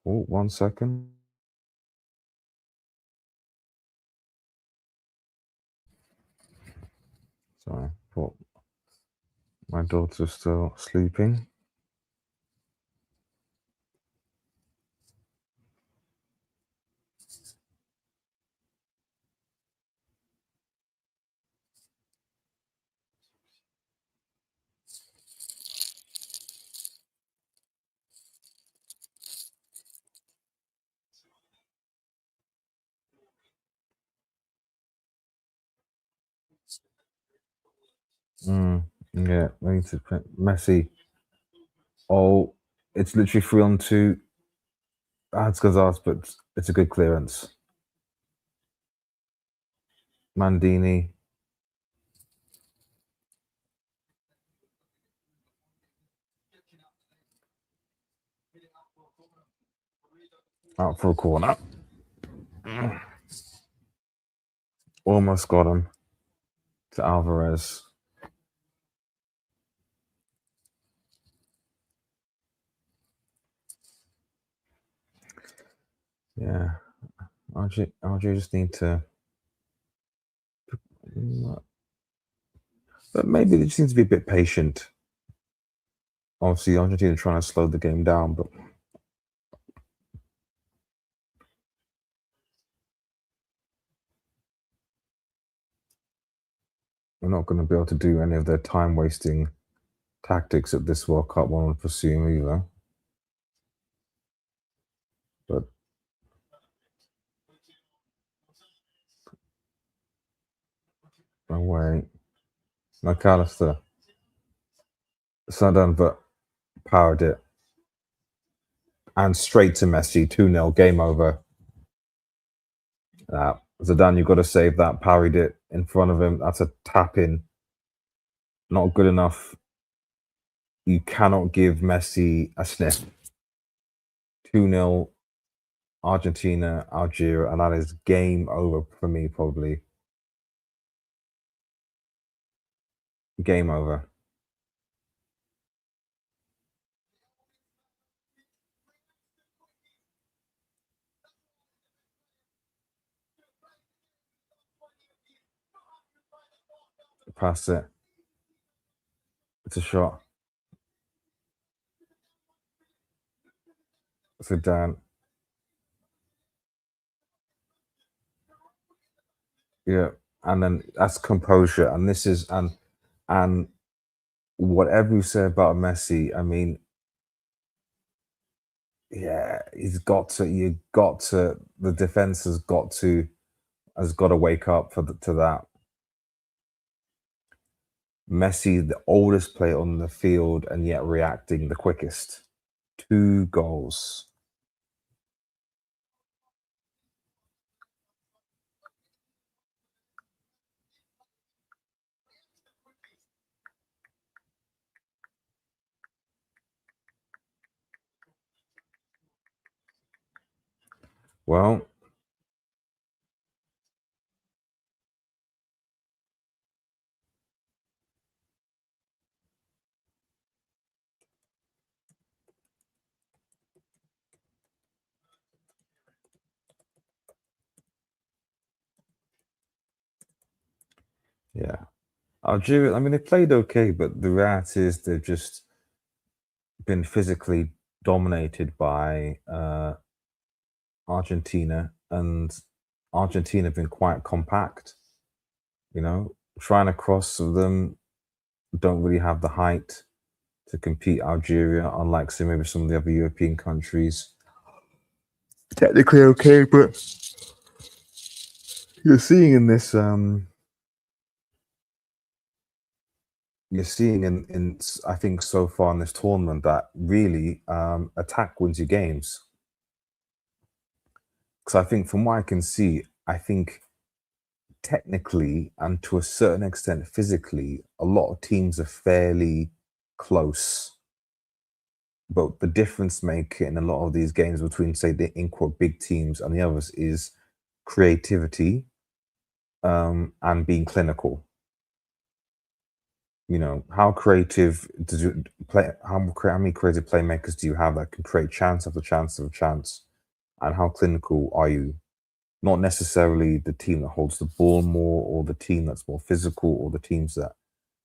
Oh, 1 second. Sorry, thought my daughter's still sleeping. Yeah, we need to print Messi. Oh, it's literally 3-on-2. ARGDZA, but it's a good clearance. Mandini. Out for a corner. Almost got him. To Alvarez. Yeah. Algeria just need to. But maybe they just need to be a bit patient. Obviously, Argentina trying to slow the game down, but we're not going to be able to do any of their time wasting tactics at this World Cup, one would presume either. But no way. McAllister. Sudden, but powered it. And straight to Messi, 2-0, game over. Zidane, you've got to save that. Parried it in front of him. That's a tap in. Not good enough. You cannot give Messi a sniff. 2-0, Argentina, Algeria, and that is game over for me, probably. Game over. Pass it. It's a shot. Zidane, yeah, and then that's composure, and this is and whatever you say about Messi, I mean, yeah, he's got to. You got to. The defense has got to wake up to that. Messi, the oldest player on the field, and yet reacting the quickest. 2 goals. Well, yeah. Algeria, I mean, they played okay, but the reality is they've just been physically dominated by Argentina, and Argentina have been quite compact. Trying to cross them don't really have the height to compete Algeria, unlike say maybe some of the other European countries. Technically okay, but you're seeing in this you're seeing I think so far in this tournament that really attack wins you games. Because I think from what I can see, I think technically and to a certain extent physically, a lot of teams are fairly close. But the difference maker in a lot of these games between, say, the in quote big teams and the others is creativity and being clinical. How creative does you play? How many creative playmakers do you have that can create chance after chance after chance? And how clinical are you? Not necessarily the team that holds the ball more, or the team that's more physical, or the teams that.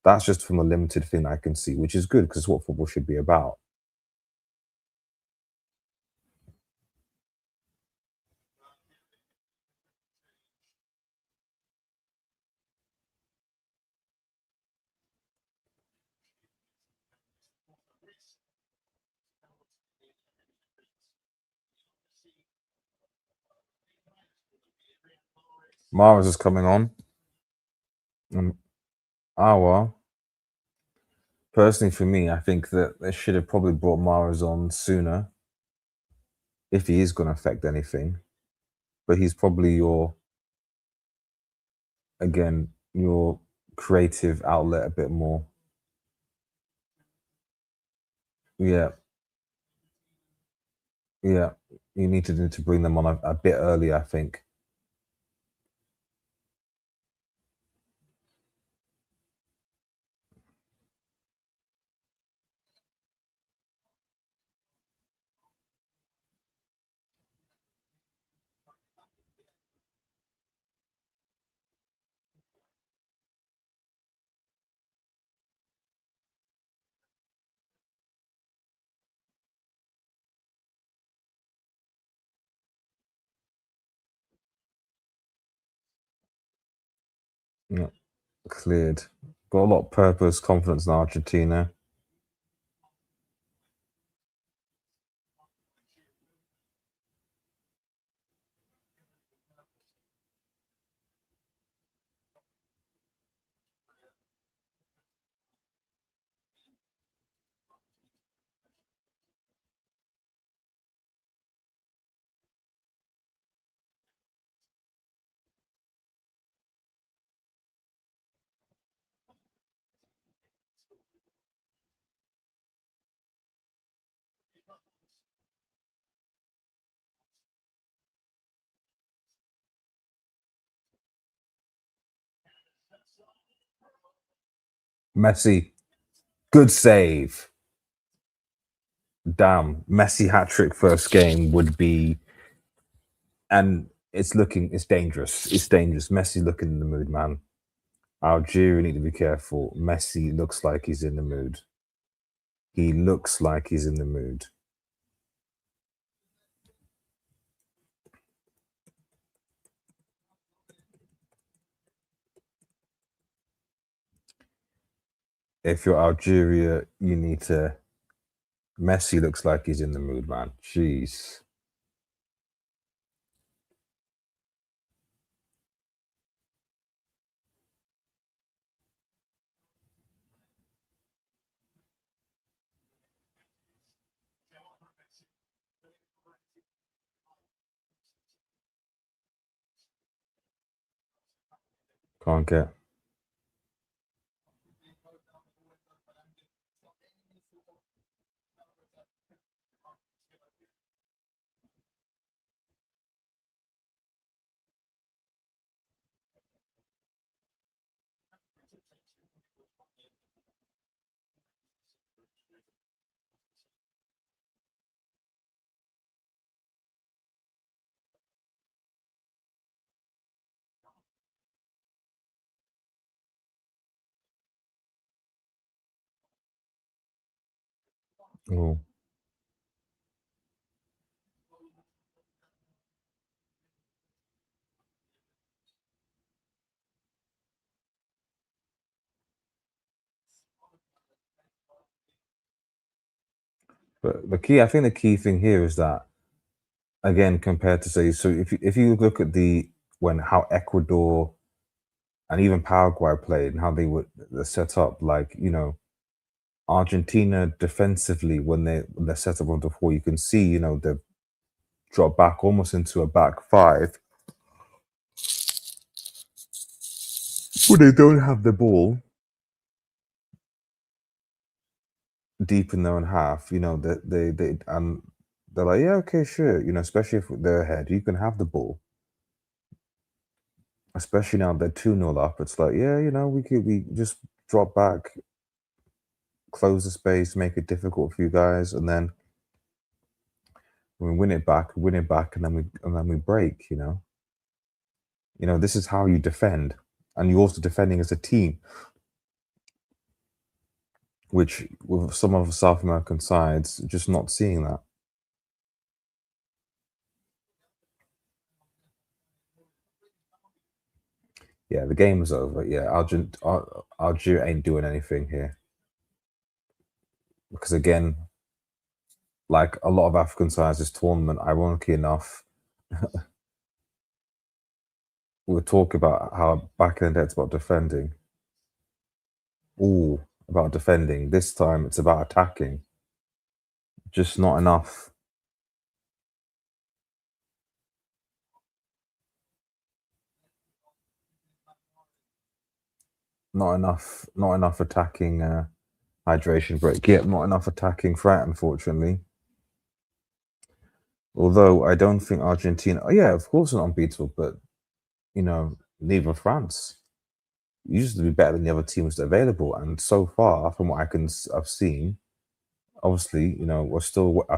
That's just from a limited thing I can see, which is good because it's what football should be about. Mars is coming on. Well. Personally, for me, I think that they should have probably brought Mahrez on sooner if he is going to affect anything. But he's probably your creative outlet a bit more. Yeah, yeah. You need to bring them on a bit early, I think. Yeah, cleared. Got a lot of purpose, confidence in Argentina. Messi, good save. Damn, Messi hat trick first game would be, and it's dangerous. It's dangerous. Messi looking in the mood, man. Algeria need to be careful. Messi looks like he's in the mood. He looks like he's in the mood. if you're Algeria, you need to. Messi looks like he's in the mood, man. Jeez. Can't get. Oh. But I think the key thing here is that again, compared to say, so if you look at the when how Ecuador and even Paraguay played and how they were set up, like Argentina defensively when they're set up on the floor, you can see they've dropped back almost into a back five when they don't have the ball deep in their own half. They and they're like, yeah, okay, sure. Especially if they're ahead, you can have the ball. Especially now they're 2-0 up. It's like, yeah, we just drop back, close the space, make it difficult for you guys, and then we win it back, and then we break. This is how you defend, and you're also defending as a team, which with some of the South American sides, just not seeing that. Yeah, the game is over. Yeah, Algeria ain't doing anything here because again, like a lot of African sides, this tournament, ironically enough, we'll talk about how back in the day it's about defending. All about defending. This time it's about attacking. Just not enough. Not enough attacking hydration break. Yeah, not enough attacking threat, unfortunately. Although I don't think Argentina. Oh yeah, of course, not unbeatable, but neither France. Used to be better than the other teams that are available, and so far, from what I've seen, obviously, I've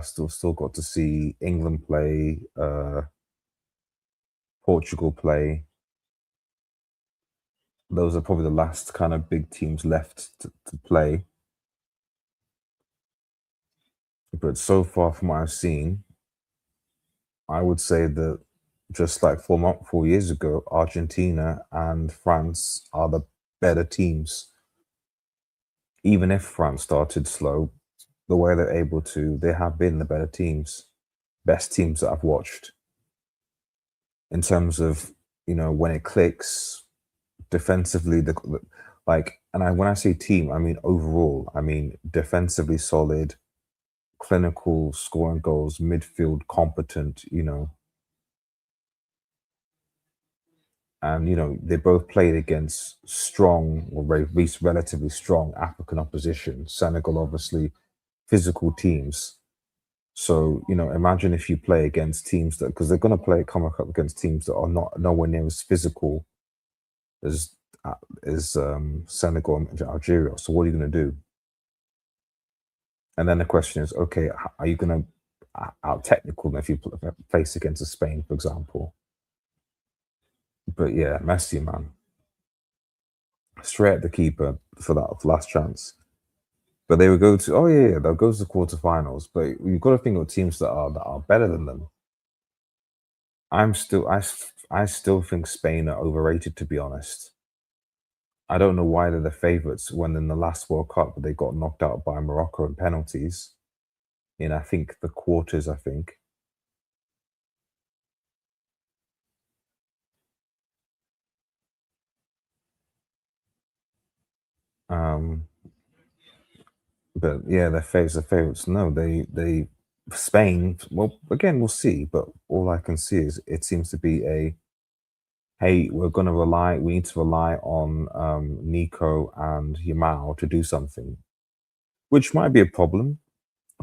still got to see England play, Portugal play. Those are probably the last kind of big teams left to play. But so far, from what I've seen, I would say that just like 4 years ago, Argentina and France are the better teams. Even if France started slow, the way they're able to, they have been the better teams, best teams that I've watched in terms of when it clicks defensively. When I say team, I mean overall. I mean defensively solid, clinical, scoring goals, midfield competent. And they both played against strong or at least relatively strong African opposition. Senegal, obviously, physical teams. So imagine if you play against teams that because they're going to come up against teams that are not nowhere near as physical as uh, Senegal and Algeria. So what are you going to do? And then the question is, okay, are you going to out technical them if you face against Spain, for example? But yeah, Messi, man, straight at the keeper for that last chance. But they would go to they'll go to the quarterfinals. But you've got to think of teams that are better than them. I still think Spain are overrated, to be honest. I don't know why they're the favourites when in the last World Cup they got knocked out by Morocco in penalties in, I think, the quarters, I think. Um, but yeah, the favourites. No, they Spain. Well, again, we'll see. But all I can see is it seems to be a hey, we need to rely on Nico and Yamal to do something, which might be a problem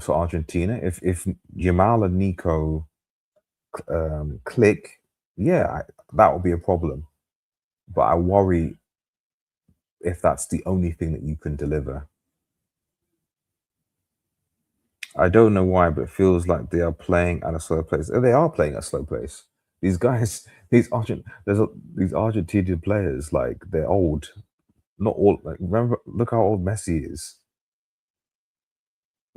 for Argentina if Yamal and Nico click. Yeah, that will be a problem. But I worry if that's the only thing that you can deliver. I don't know why, but it feels like they are playing at a slow pace. They are playing at a slow pace. These guys, these Argentinian players, like they're old. Not all. Like remember, look how old Messi is,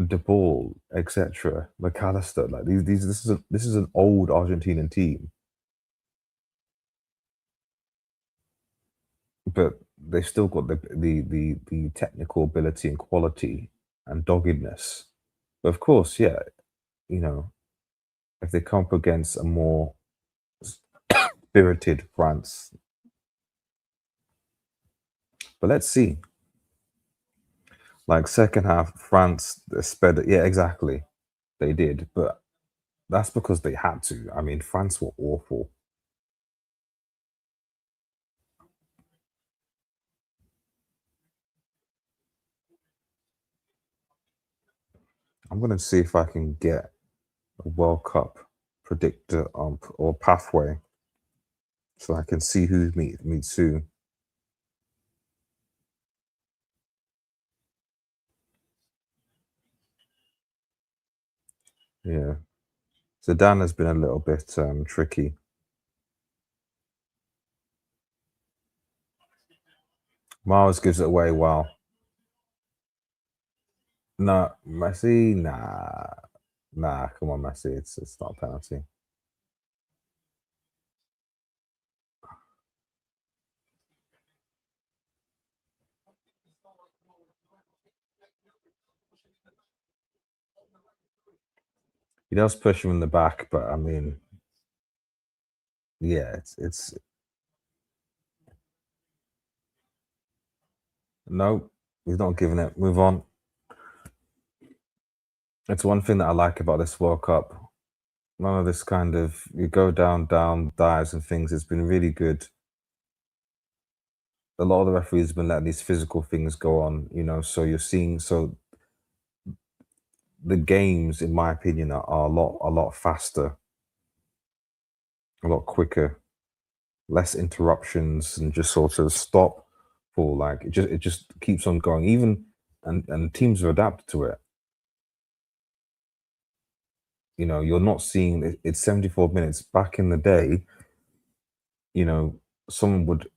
De Paul, etc. McAllister. Like these. This is an old Argentinian team, but they've still got the technical ability and quality and doggedness. But of course, yeah, you know, if they come up against a more spirited France. But let's see. Like second half, France sped it. Yeah, exactly. They did, but that's because they had to. I mean, France were awful. I'm gonna see if I can get a World Cup predictor or pathway so I can see who meets who. Yeah. Zidane has been a little bit tricky. Miles gives it away well. No, Messi, nah. Nah, come on, Messi. It's not a penalty. He does push him in the back, but I mean, yeah, it's no, he's not giving it. Move on. It's one thing that I like about this World Cup. None of this kind of you go down, dives and things. It's been really good. A lot of the referees have been letting these physical things go on, so you're seeing the games, in my opinion, are a lot faster, a lot quicker, less interruptions, and just sort of stop for like it just keeps on going. Even and teams have adapted to it. You're not seeing it's 74 minutes. Back in the day, someone would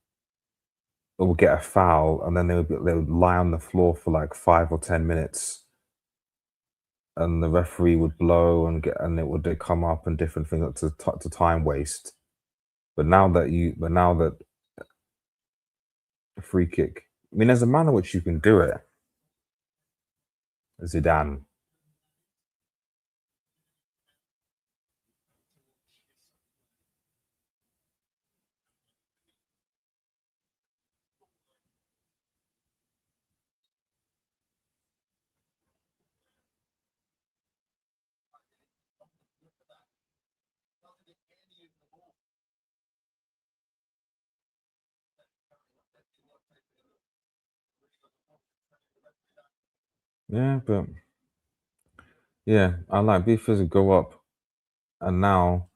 get a foul and then they would lie on the floor for like 5 or 10 minutes and the referee would blow and it would come up and different things to time waste. But now that a free kick, I mean, there's a manner which you can do it. Zidane. Yeah, but yeah, I like Bifas go up and now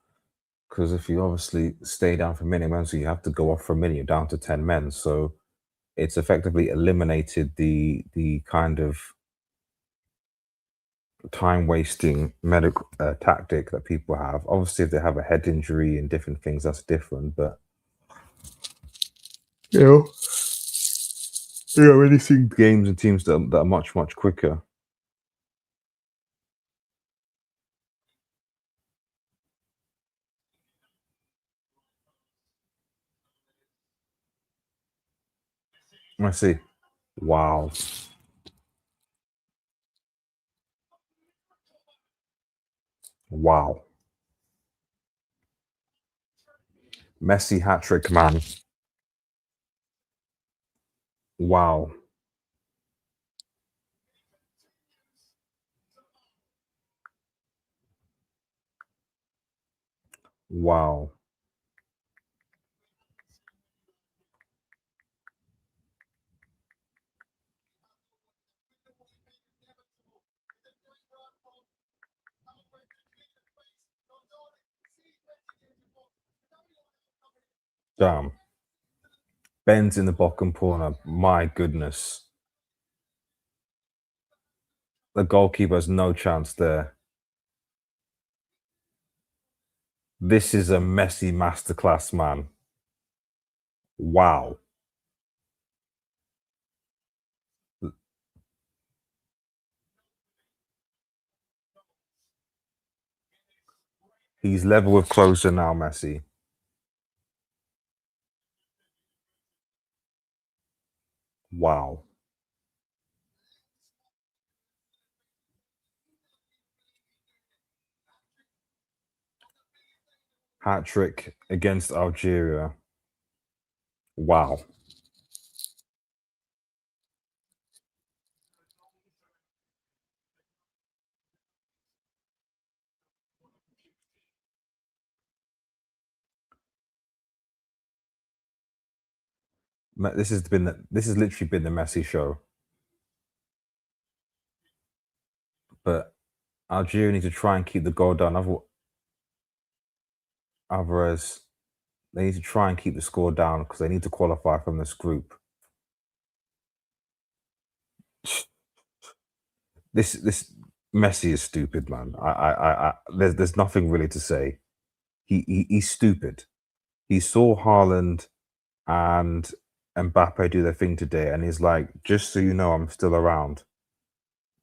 because if you obviously stay down for many men, so you have to go off for a minute, you're down to 10 men. So it's effectively eliminated the kind of time wasting medical tactic that people have. Obviously, if they have a head injury and different things, that's different. But you know, you're already seeing games and teams that are much quicker. Let's see. Wow. Wow. Messi hat trick, man. Wow. Wow. Damn. Ben's in the bottom corner. My goodness. The goalkeeper has no chance there. This is a Messi masterclass, man. Wow. He's level with closer now, Messi. Wow. Hat trick against Algeria. Wow. This has literally been the Messi show. But Algeria need to try and keep the goal down. Alvarez, they need to try and keep the score down because they need to qualify from this group. This Messi is stupid, man. There's nothing really to say. He's stupid. He saw Haaland and Mbappe do their thing today, and he's like, just so you know, I'm still around.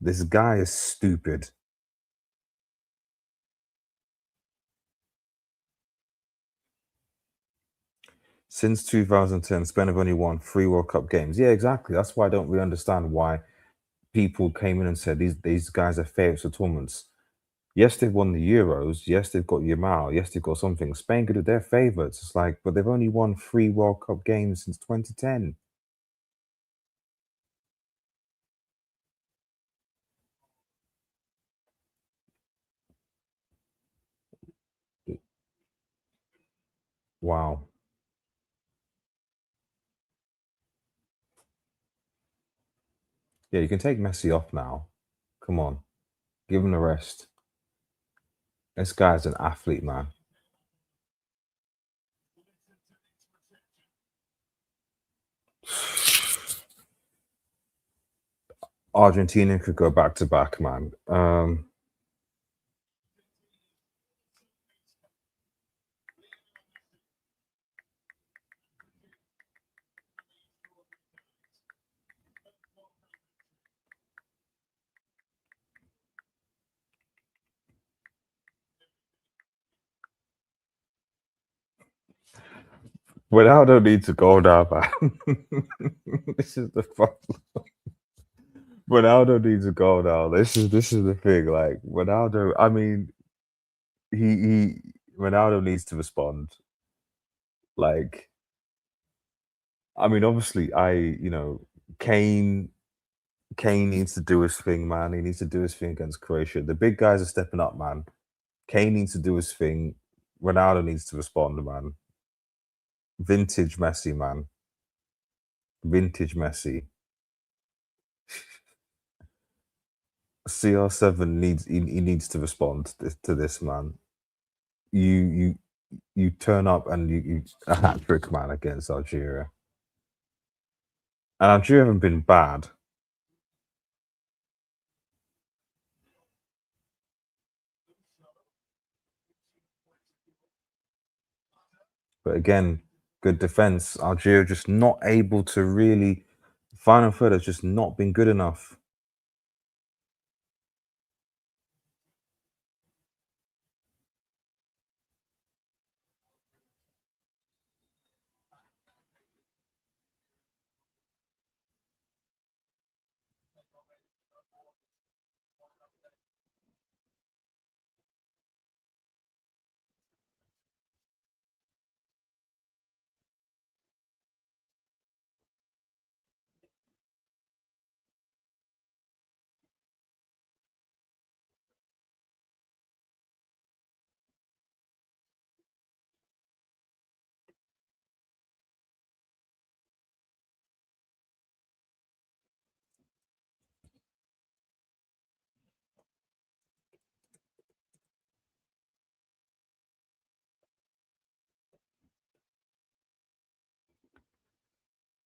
This guy is stupid. Since 2010, Spain have only won 3 World Cup games. Yeah, exactly. That's why I don't really understand why people came in and said these guys are favourites for tournaments. Yes, they've won the Euros. Yes, they've got Yamal. Yes, they've got something. Spain could have their favourites. It's like, but they've only won 3 World Cup games since 2010. Wow. Yeah, you can take Messi off now. Come on, give him the rest. This guy's an athlete, man. Argentina could go back to back, man. Ronaldo needs to go now, man. This is the problem. Ronaldo needs to go now. This is the thing. Like Ronaldo, I mean, he Ronaldo needs to respond. Like, I mean, obviously, Kane Kane needs to do his thing, man. He needs to do his thing against Croatia. The big guys are stepping up, man. Kane needs to do his thing. Ronaldo needs to respond, man. Vintage Messi, man. Vintage Messi. CR7 he needs to respond to this, man. You you turn up and you a hat trick, man, against Algeria. And Algeria haven't been bad, but again, good defense. Algeria just not able to really. Final third has just not been good enough.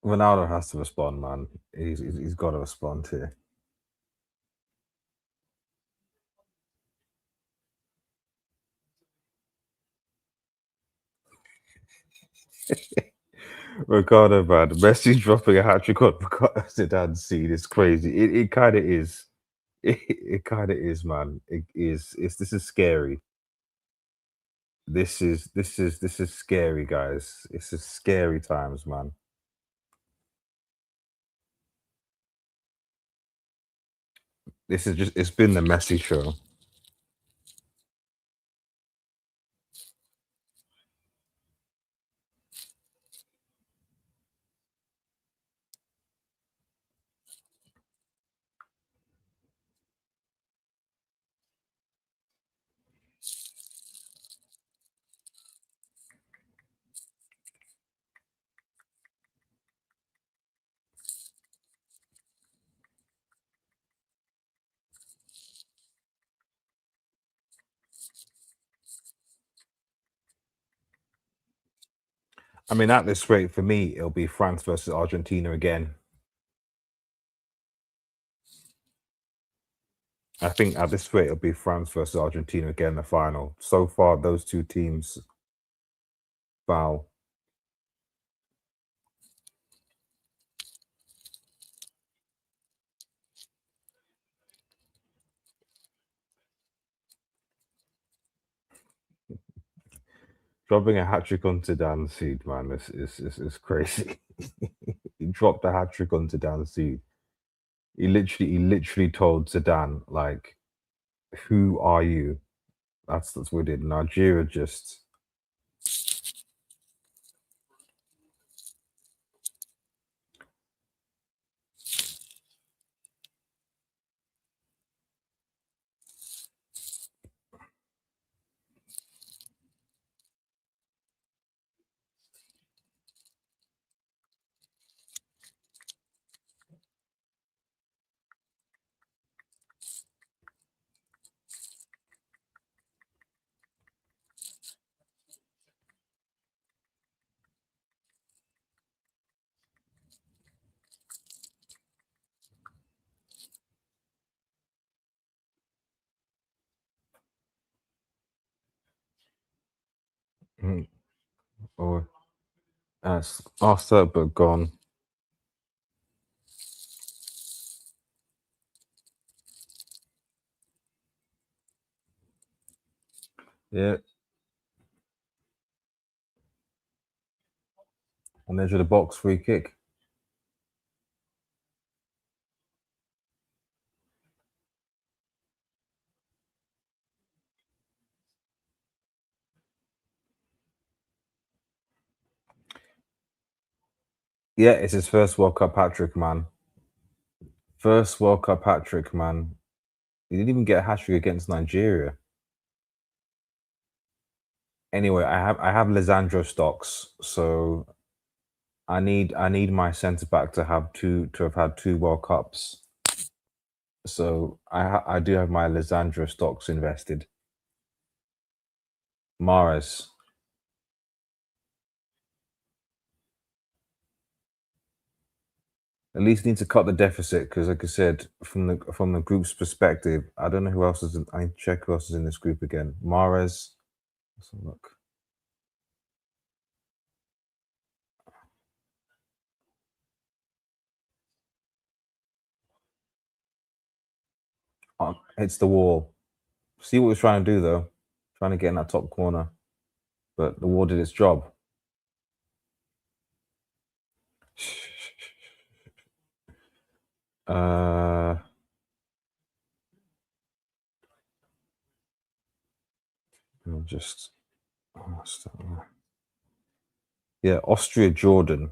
Ronaldo has to respond, man. He's got to respond here. Ricardo, man. Messi dropping a hat trick on Zidane's seed is crazy. It kind of is. It kind of is, man. It is. It's this is scary. This is scary, guys. It's a scary times, man. This is just. It's been the Messi show. I mean, at this rate, for me, it'll be France versus Argentina again. I think at this rate, it'll be France versus Argentina again in the final. So far, those two teams bow. Dropping a hat trick onto Dan Seed, man, this is crazy. He dropped a hat trick onto Dan Seed. He literally told Zidane, like, "Who are you?" That's what he did. Nigeria just. Mm, oh, that's after but gone. Yeah, and there's the box free kick. Yeah, it's his first World Cup hat trick, man. First World Cup hat trick, man. He didn't even get a hat trick against Nigeria. Anyway, I have Lisandro stocks, so I need my centre back to have had two World Cups. So I do have my Lisandro stocks invested. Mares. At least need to cut the deficit because, like I said, from the group's perspective, I don't know who else is. I need to check who else is in this group again. Mares. Let's have a look. Hits the wall. See what he's trying to do though. Trying to get in that top corner, but the wall did its job. Uh, I'll just. Yeah, Austria, Jordan.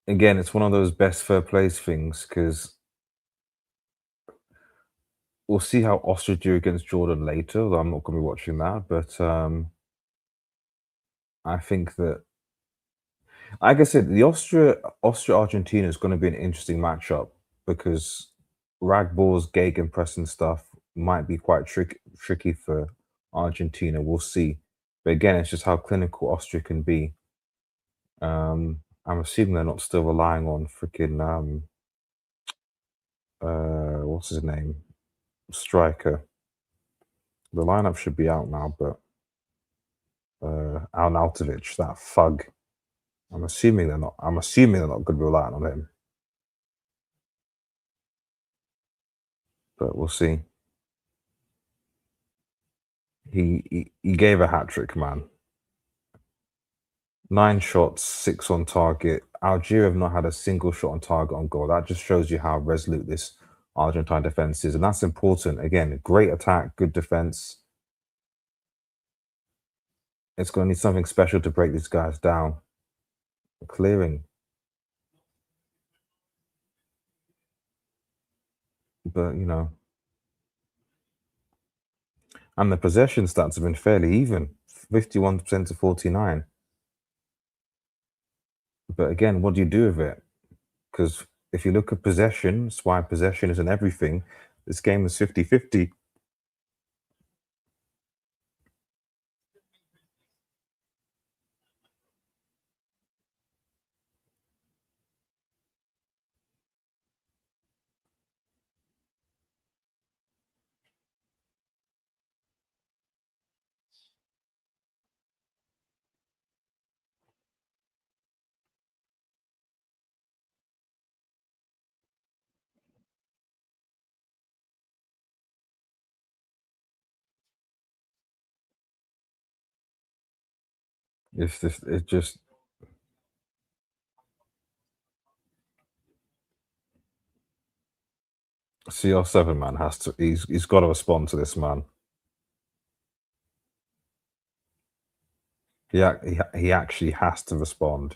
Again, it's one of those best fair plays things because we'll see how Austria do against Jordan later. Though I'm not going to be watching that, but I think that, like I said, the Austria Argentina is going to be an interesting matchup because Ragball's gegenpressing stuff might be quite tricky for Argentina. We'll see. But again, it's just how clinical Austria can be. I'm assuming they're not still relying on freaking what's his name? Striker. The lineup should be out now, but Arnautovic, that thug. I'm assuming they're not. I'm assuming they're not going to be relying on him, but we'll see. He gave a hat trick, man. 9 shots, 6 on target. Algeria have not had a single shot on target on goal. That just shows you how resolute this Argentine defense is, and that's important. Again, great attack, good defense. It's going to need something special to break these guys down. Clearing, but and the possession stats have been fairly even, 51% to 49. But again, what do you do with it? Because if you look at possession, that's why possession isn't everything. This game is 50-50. It just CR7 man has to. He's got to respond to this man. He actually has to respond.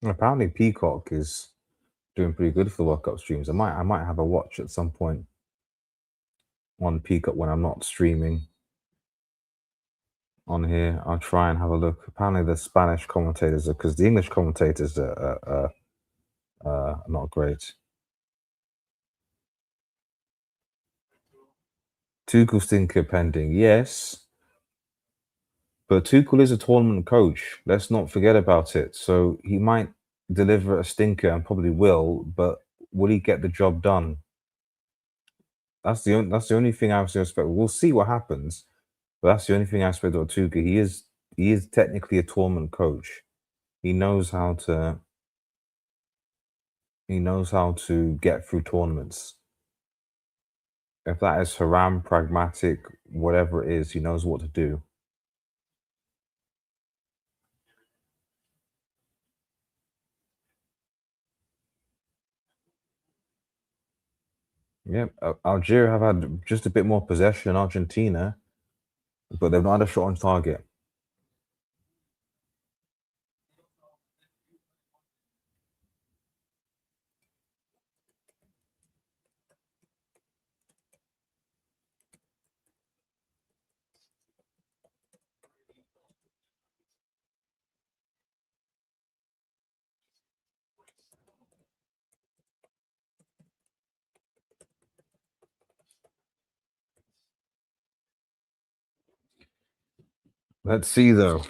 Apparently, Peacock is doing pretty good for the World Cup streams. I might have a watch at some point on Peacock when I'm not streaming on here. I'll try and have a look. Apparently, the Spanish commentators are, because the English commentators are not great. Tuchel stinker pending, yes, but Tuchel is a tournament coach. Let's not forget about it. So he might deliver a stinker and probably will, but will he get the job done? That's the only thing I expect. We'll see what happens, but that's the only thing I expect of Tuchel. He is technically a tournament coach. He knows how to get through tournaments. If that is haram, pragmatic, whatever it is, he knows what to do. Yeah, Algeria have had just a bit more possession than Argentina, but they've not had a shot on target. Let's see though.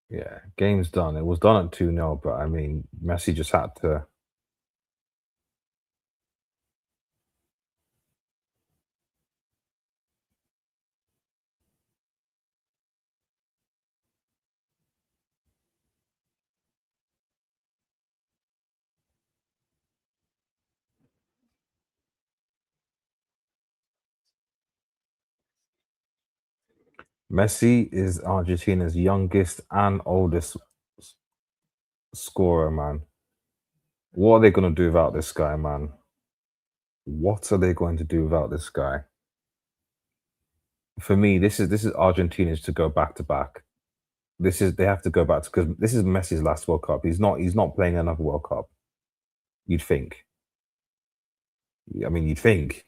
Yeah, game's done. It was done at 2-0, but I mean, Messi just had to. Messi is Argentina's youngest and oldest scorer, man. What are they going to do without this guy, man? What are they going to do without this guy? For me, this is Argentina's to go back to back. This is they have to go back to because this is Messi's last World Cup. He's not playing another World Cup. You'd think. I mean, you'd think.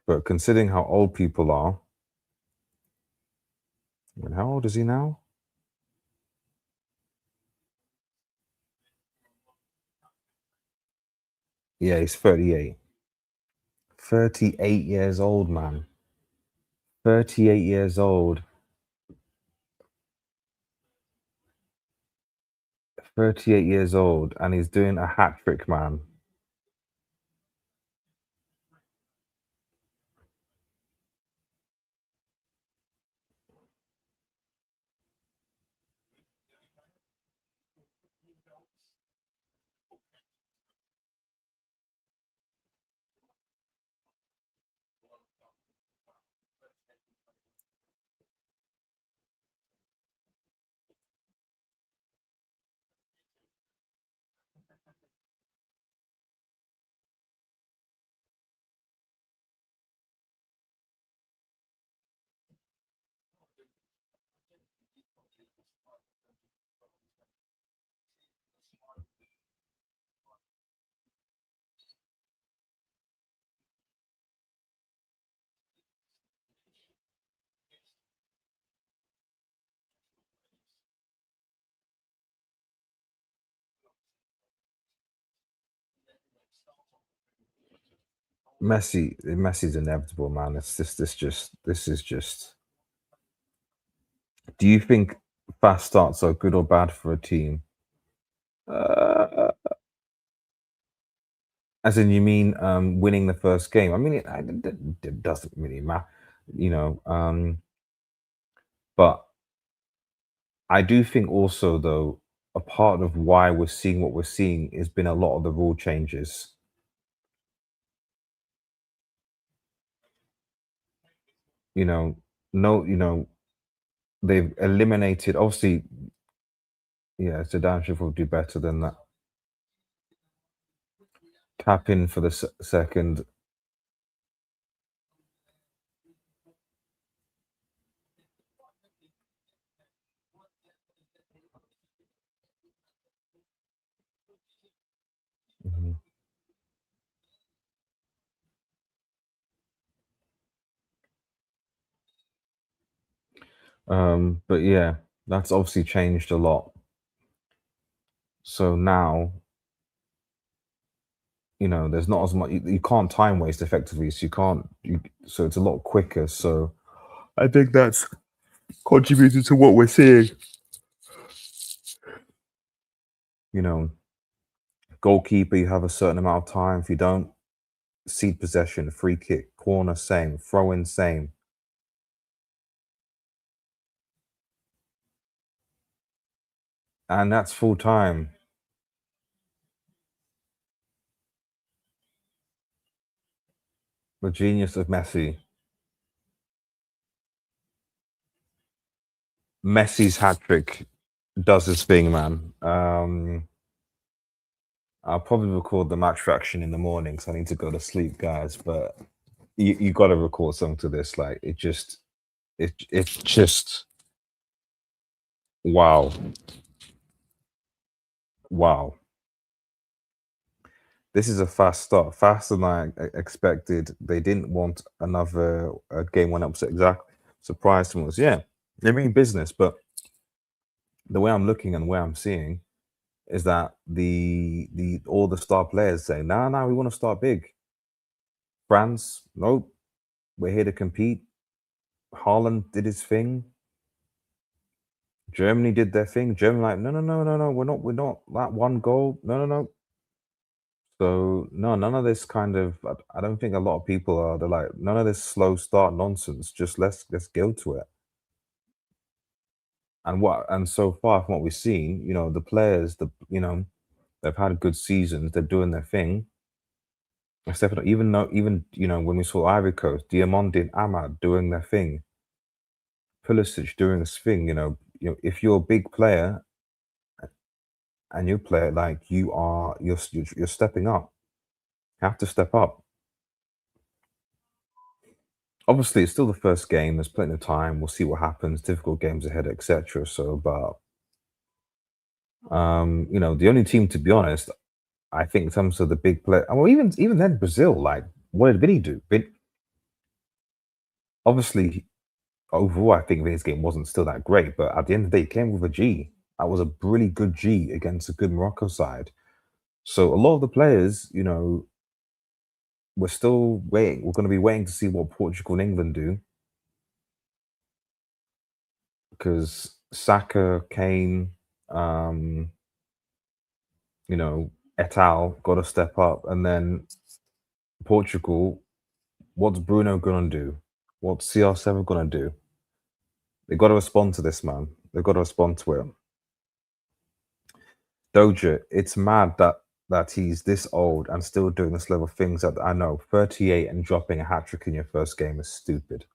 But considering how old people are, I mean, how old is he now? Yeah, he's 38. 38 years old, man. 38 years old. 38 years old, and he's doing a hat trick, man. Messi's inevitable, man. This is just. Do you think fast starts are good or bad for a team? Uh, as in, you mean winning the first game? I mean, it doesn't really matter, you know. But I do think also, though, a part of why we're seeing what we're seeing has been a lot of the rule changes. You know, no, they've eliminated. Obviously, yeah, Zidane should probably do better than that. Tap in for the second. Mhm. But yeah, that's obviously changed a lot. So now, there's not as much. You can't time waste effectively, so you can't. So it's a lot quicker. So I think that's contributed to what we're seeing. You know, goalkeeper, you have a certain amount of time. If you don't, seed possession, free kick, corner, same, throw in, same, and that's full time. The genius of Messi. Messi's hat trick does his thing, man. I'll probably record the match reaction in the morning because I need to go to sleep, guys. But you got to record something to this. Like it's just wow, wow. This is a fast start, faster than I expected. They didn't want another game one upset. Exactly. Surprised them was they mean business, but the way I'm looking and where I'm seeing is that the all the star players say, "No, no, we want to start big." France, nope, we're here to compete. Haaland did his thing. Germany did their thing. Germany like, no, no, no, no, no, we're not that one goal. No, no, no. So no, none of this kind of. I don't think a lot of people are. They're like none of this slow start nonsense. Just let's go to it. And so far from what we've seen, the players, they've had good seasons. They're doing their thing. Except for, even though even when we saw Ivory Coast, Diamond and Ahmad doing their thing, Pulisic doing his thing. If you're a big player and you play it like you're stepping up. Have to step up. Obviously, it's still the first game. There's plenty of time. We'll see what happens. Difficult games ahead, etc. So, but the only team, to be honest, I think in terms of the big play. Well, even then, Brazil. Like, what did Vinny do? Obviously, overall, I think Vinny's game wasn't still that great. But at the end of the day, he came with a G. That was a really good G against a good Morocco side. So a lot of the players, we're still waiting. We're going to be waiting to see what Portugal and England do because Saka, Kane, um, et al. Got to step up, and then Portugal. What's Bruno gonna do? What's CR7 gonna do? They got to respond to this, man. They've got to respond to it. Doja, it's mad that he's this old and still doing this level of things. That I know, 38 and dropping a hat trick in your first game is stupid.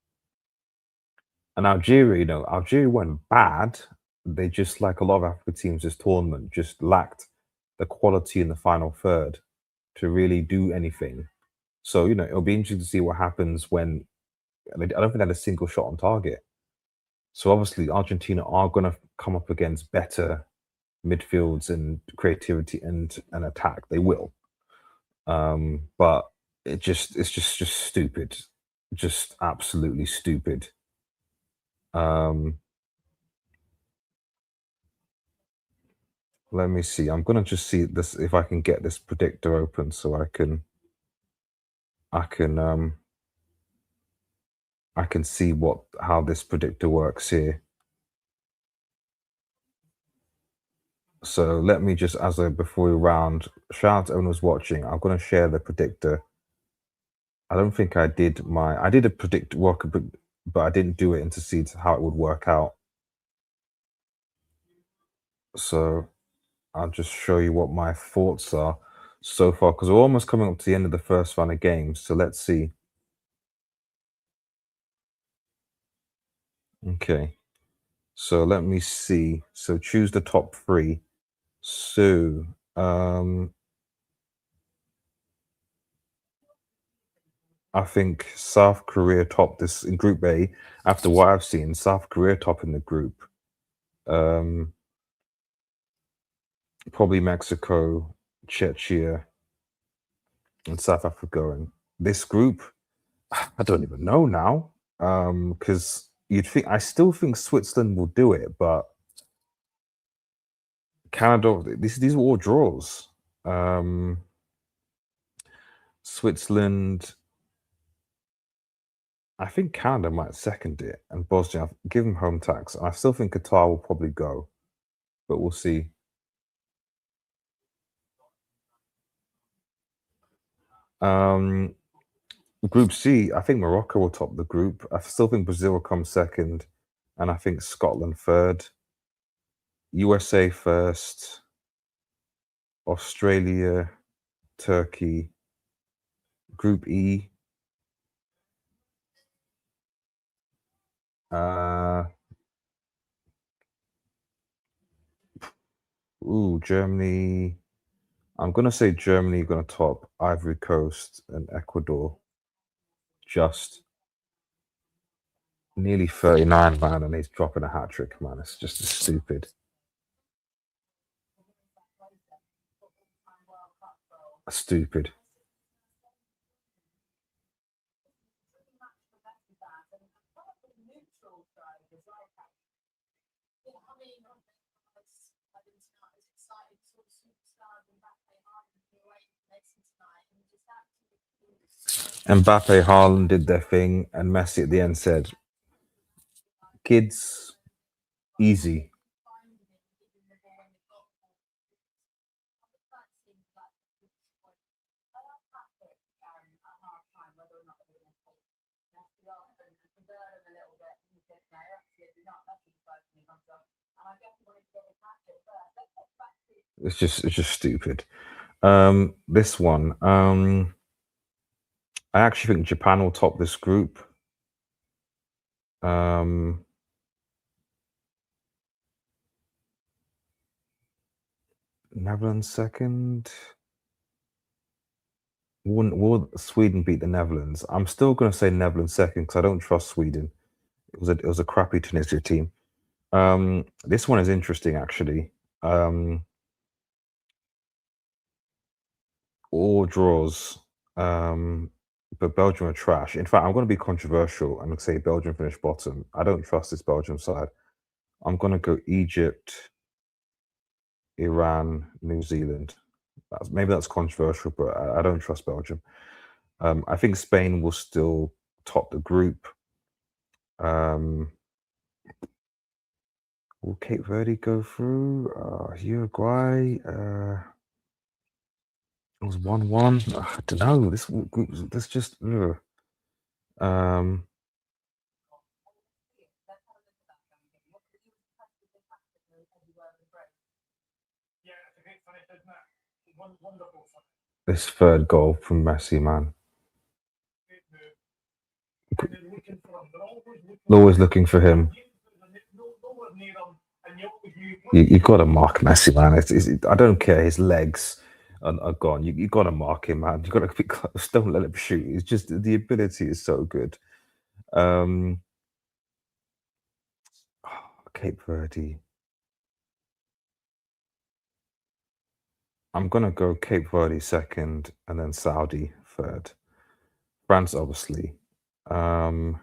And Algeria, Algeria weren't bad. They just, like a lot of African teams this tournament, just lacked the quality in the final third to really do anything. So, it'll be interesting to see what happens when I don't think they had a single shot on target. So obviously Argentina are gonna come up against better midfields and creativity and attack. They will. But it's just stupid. Just absolutely stupid. Um Let me see. I'm gonna just see this if I can get this predictor open so I can I can see how this predictor works here. So let me just before we round, shout out to everyone who's watching. I'm gonna share the predictor. I don't think I did a predict work, but I didn't do it and to see how it would work out. So I'll just show you what my thoughts are so far because we're almost coming up to the end of the first round of games. So let's see. Okay. So let me see. So choose the top three. So I think South Korea top this in Group A. After what I've seen, South Korea top in the group. Um, Probably Mexico, Czechia, and South Africa. And this group, I don't even know now. Because I still think Switzerland will do it, but Canada, these are all draws. Switzerland, I think Canada might second it, and Bosnia, give them home tax. I still think Qatar will probably go, but we'll see. Um, Group C, I think Morocco will top the group. I still think Brazil will come second, and I think Scotland third. USA first, Australia, Turkey. Group E, uh, Germany. I'm gonna say Germany gonna top Ivory Coast and Ecuador. Just nearly 39, man, and he's dropping a hat trick, man. It's just stupid. Stupid. Mbappe, Haaland did their thing, and Messi at the end said, "Kids, easy." It's just stupid. This one, I actually think Japan will top this group. Netherlands second. Will Sweden beat the Netherlands? I'm still going to say Netherlands second because I don't trust Sweden. It was a crappy Tunisia team. This one is interesting actually. All draws. But Belgium are trash. In fact, I'm going to be controversial and say Belgium finished bottom. I don't trust this Belgium side. I'm going to go Egypt, Iran, New Zealand. Maybe that's controversial, but I don't trust Belgium. I think Spain will still top the group. Will Cape Verde go through? Uruguay. It was 1-1. I don't know. This group, this just. This third goal from Messi, man. Always looking for him. You got to mark Messi, man. I don't care. His legs are gone. You got to mark him, man. You got to be close. Don't let him shoot. It's just the ability is so good. Cape Verde. I'm gonna go Cape Verde second, and then Saudi third. France, obviously. I'll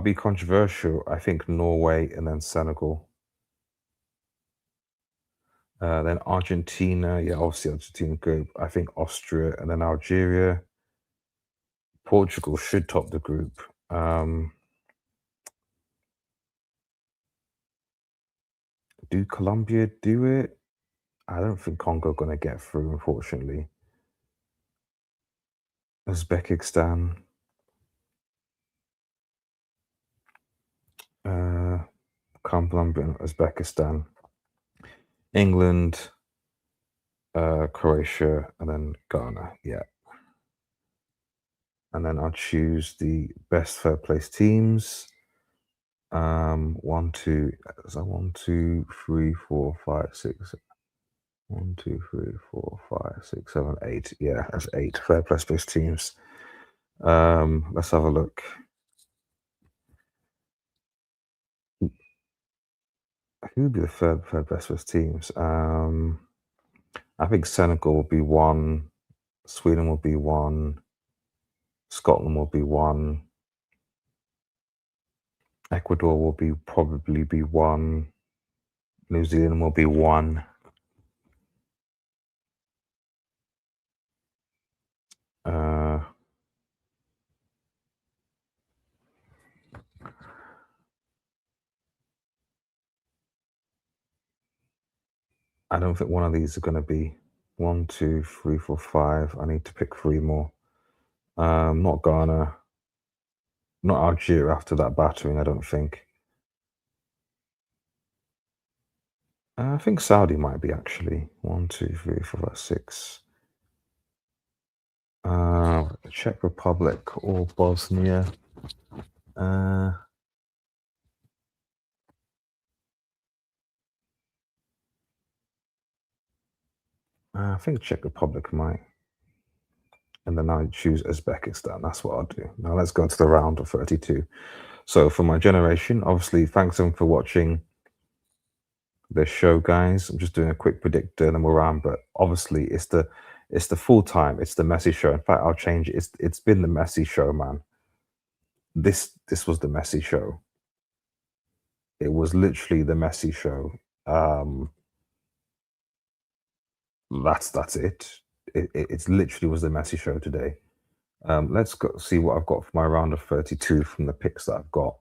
be controversial. I think Norway and then Senegal. Then Argentina, yeah, obviously Argentina group. I think Austria and then Algeria. Portugal should top the group. Do Colombia do it? I don't think Congo gonna get through, unfortunately. Uzbekistan. Colombia and Uzbekistan. England, Croatia, and then Ghana. Yeah. And then I'll choose the best third place teams. 1, 2, so 1, 2, 3, 4, 5, 6. 1, 2, 3, 4, 5, 6, 7, 8. Yeah, that's 8 third place teams. Let's have a look. Who would be the third best teams? I think Senegal will be 1, Sweden will be 1, Scotland will be 1, Ecuador will probably be 1, New Zealand will be 1. I don't think one of these are going to be 1, 2, 3, 4, 5. I need to pick 3 more. Not Ghana, not Algeria after that battering, I don't think. I think Saudi might be actually 1, 2, 3, 4, 5, 6. Czech Republic or Bosnia. I think Czech Republic might. And then I choose Uzbekistan. That's what I'll do. Now let's go to the round of 32. So for my generation, obviously, thanks everyone for watching. the show, guys. I'm just doing a quick predictor and then we're on. But obviously, it's the full time. It's the Messi show. In fact, I'll change it. It's been the Messi show, man. This was the Messi show. It was literally the Messi show. Um, that's it. It's literally was the Messi show today. Let's go see what I've got for my round of 32 from the picks that I've got.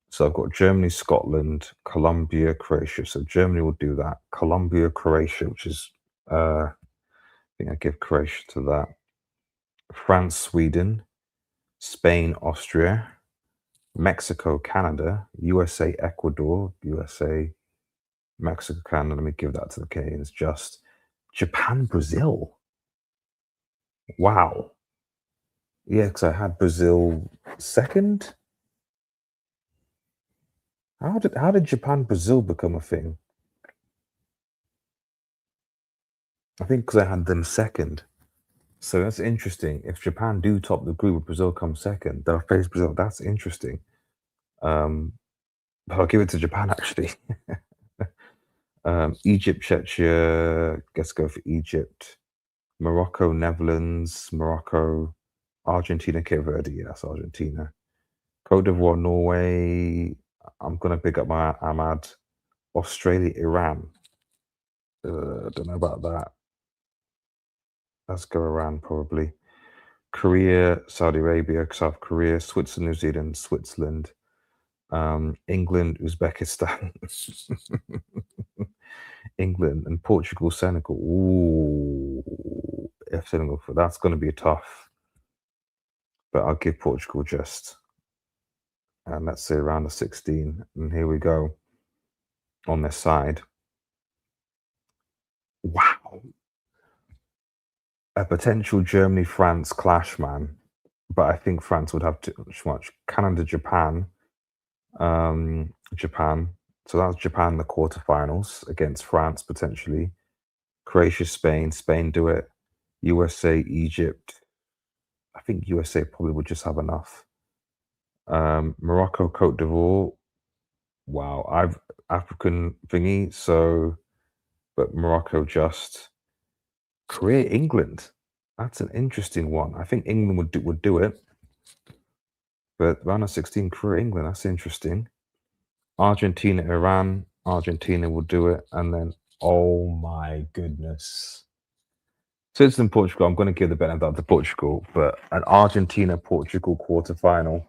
So I've got Germany, Scotland, Colombia, Croatia. So Germany will do that. Colombia, Croatia, which is I think I give Croatia to that. France, Sweden, Spain, Austria, Mexico, Canada, USA, Ecuador, USA, Mexico, Canada. Let me give that to the Canadians. Just Japan, Brazil. Wow. Yeah, because I had Brazil second. How did Japan, Brazil become a thing? I think because I had them second. So that's interesting. If Japan do top the group, Brazil comes second, they'll face Brazil. That's interesting. Um, but I'll give it to Japan actually. Egypt, Czechia. Let's go for Egypt. Morocco, Netherlands, Morocco, Argentina, Cape Verde. Yeah, that's Argentina. Cote d'Ivoire, Norway. I'm gonna pick up my Ahmad. Australia, Iran. Don't know about that. Let's go Iran probably. Korea, Saudi Arabia, South Korea, Switzerland, New Zealand, Switzerland, England, Uzbekistan, England, and Portugal, Senegal. Ooh, if Senegal, that's going to be tough. But I'll give Portugal just, and let's say around the 16. And here we go on this side. Wow, a potential Germany-France clash, man. But I think France would have too much. Canada, Japan. Japan. So that's Japan in the quarterfinals against France potentially. Croatia, Spain. Spain do it. USA, Egypt. I think USA probably would just have enough. Morocco, Cote d'Ivoire. Wow, I've African thingy. So, but Morocco just. Korea, England. That's an interesting one. I think England would do it. But round of 16, Korea, England. That's interesting. Argentina, Iran. Argentina will do it. And then, oh my goodness. Switzerland, Portugal. I'm going to give the benefit to Portugal, but an Argentina, Portugal quarterfinal.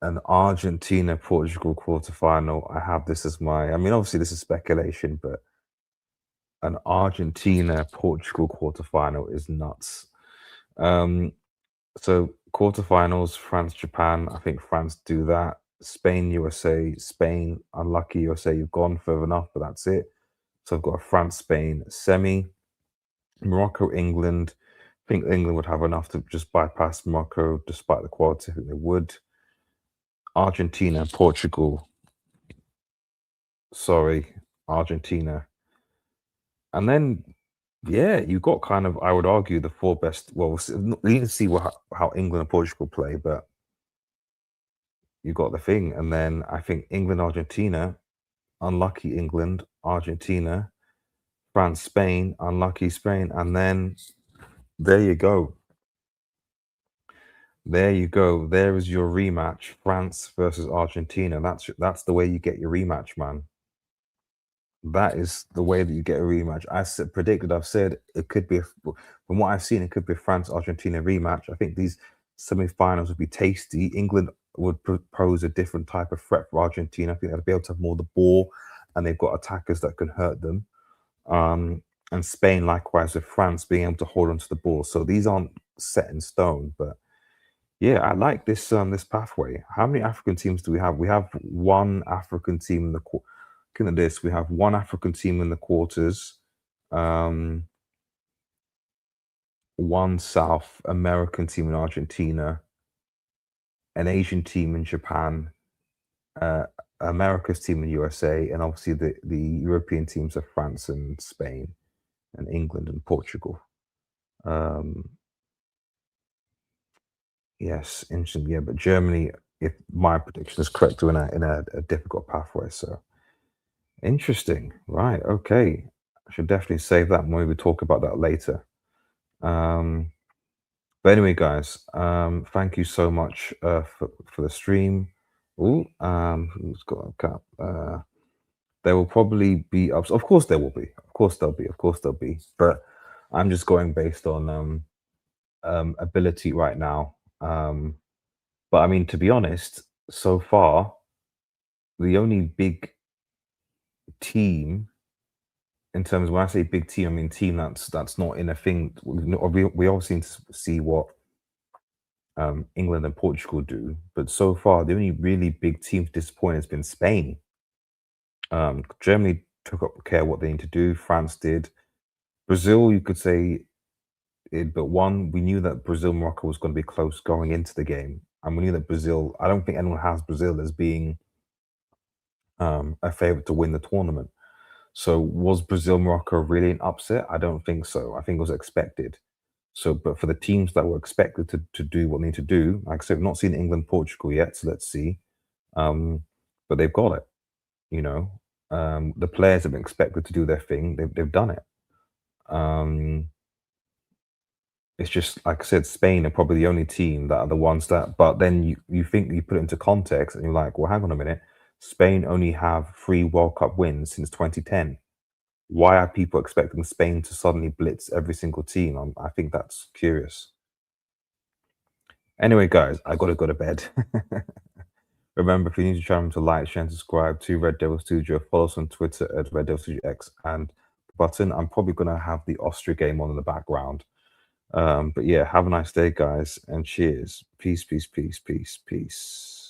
An Argentina, Portugal quarterfinal. I have this as my, I mean, obviously, this is speculation, but an Argentina, Portugal quarterfinal is nuts. So quarterfinals, France, Japan. I think France do that. Spain, USA. Spain, unlucky USA. You've gone further enough, but that's it. So I've got a France, Spain semi. Morocco, England. I think England would have enough to just bypass Morocco, despite the quality. I think they would. Argentina, Portugal. Sorry, Argentina. And then, yeah, you got kind of, I would argue, the four best. Well, we need to see how England and Portugal play, but you got the thing. And then I think England, Argentina, unlucky England, Argentina, France, Spain, unlucky Spain. And then there you go. There you go. There is your rematch, France versus Argentina. That's the way you get your rematch, man. That is the way that you get a rematch. Predicted. I've said it could be, from what I've seen, it could be a France Argentina rematch. I think these semi-finals would be tasty. England would propose a different type of threat for Argentina. I think they'll be able to have more of the ball, and they've got attackers that can hurt them. And Spain, likewise, with France being able to hold onto the ball. So these aren't set in stone, but yeah, I like this pathway. How many African teams do we have? We have one African team in the looking at this. We have one African team in the quarters, um, one South American team in Argentina, an Asian team in Japan, uh, America's team in USA, and obviously the European teams are France and Spain and England and Portugal. Um, yes, interesting. Yeah, but Germany, if my prediction is correct, we're in a difficult pathway. So interesting, right? Okay, I should definitely save that. Maybe we talk about that later. Um, but anyway, guys, thank you so much for the stream. Ooh, who's got a cap? There will probably be ups. Of course, there will be. Of course, there'll be. Of course, there'll be. But I'm just going based on ability right now. But I mean, to be honest, so far the only big team, in terms when I say big team, I mean team that's not in a thing. We obviously need to see what England and Portugal do, but so far the only really big team to disappoint has been Spain. Germany took up care what they need to do. France did. Brazil, you could say it, but one, we knew that Brazil Morocco was going to be close going into the game, and we knew that Brazil. I don't think anyone has Brazil as being a favorite to win the tournament. So was Brazil Morocco really an upset? I don't think so. I think it was expected. So, but for the teams that were expected to do what they need to do, like I said, we've not seen England Portugal yet, so let's see. But they've got it. You know, the players have been expected to do their thing. They've done it. It's just like I said, Spain are probably the only team that are the ones that. But then you think you put it into context, and you're like, well, hang on a minute. Spain only have 3 World Cup wins since 2010. Why are people expecting Spain to suddenly blitz every single team? I think that's curious. Anyway, guys, I gotta go to bed. Remember, if you're new to the channel, to like, share, and subscribe to Red Devil Studio. Follow us on Twitter at Red Devil Studio X and button. I'm probably gonna have the Austria game on in the background. But yeah, have a nice day, guys, and cheers. Peace, peace, peace, peace, peace.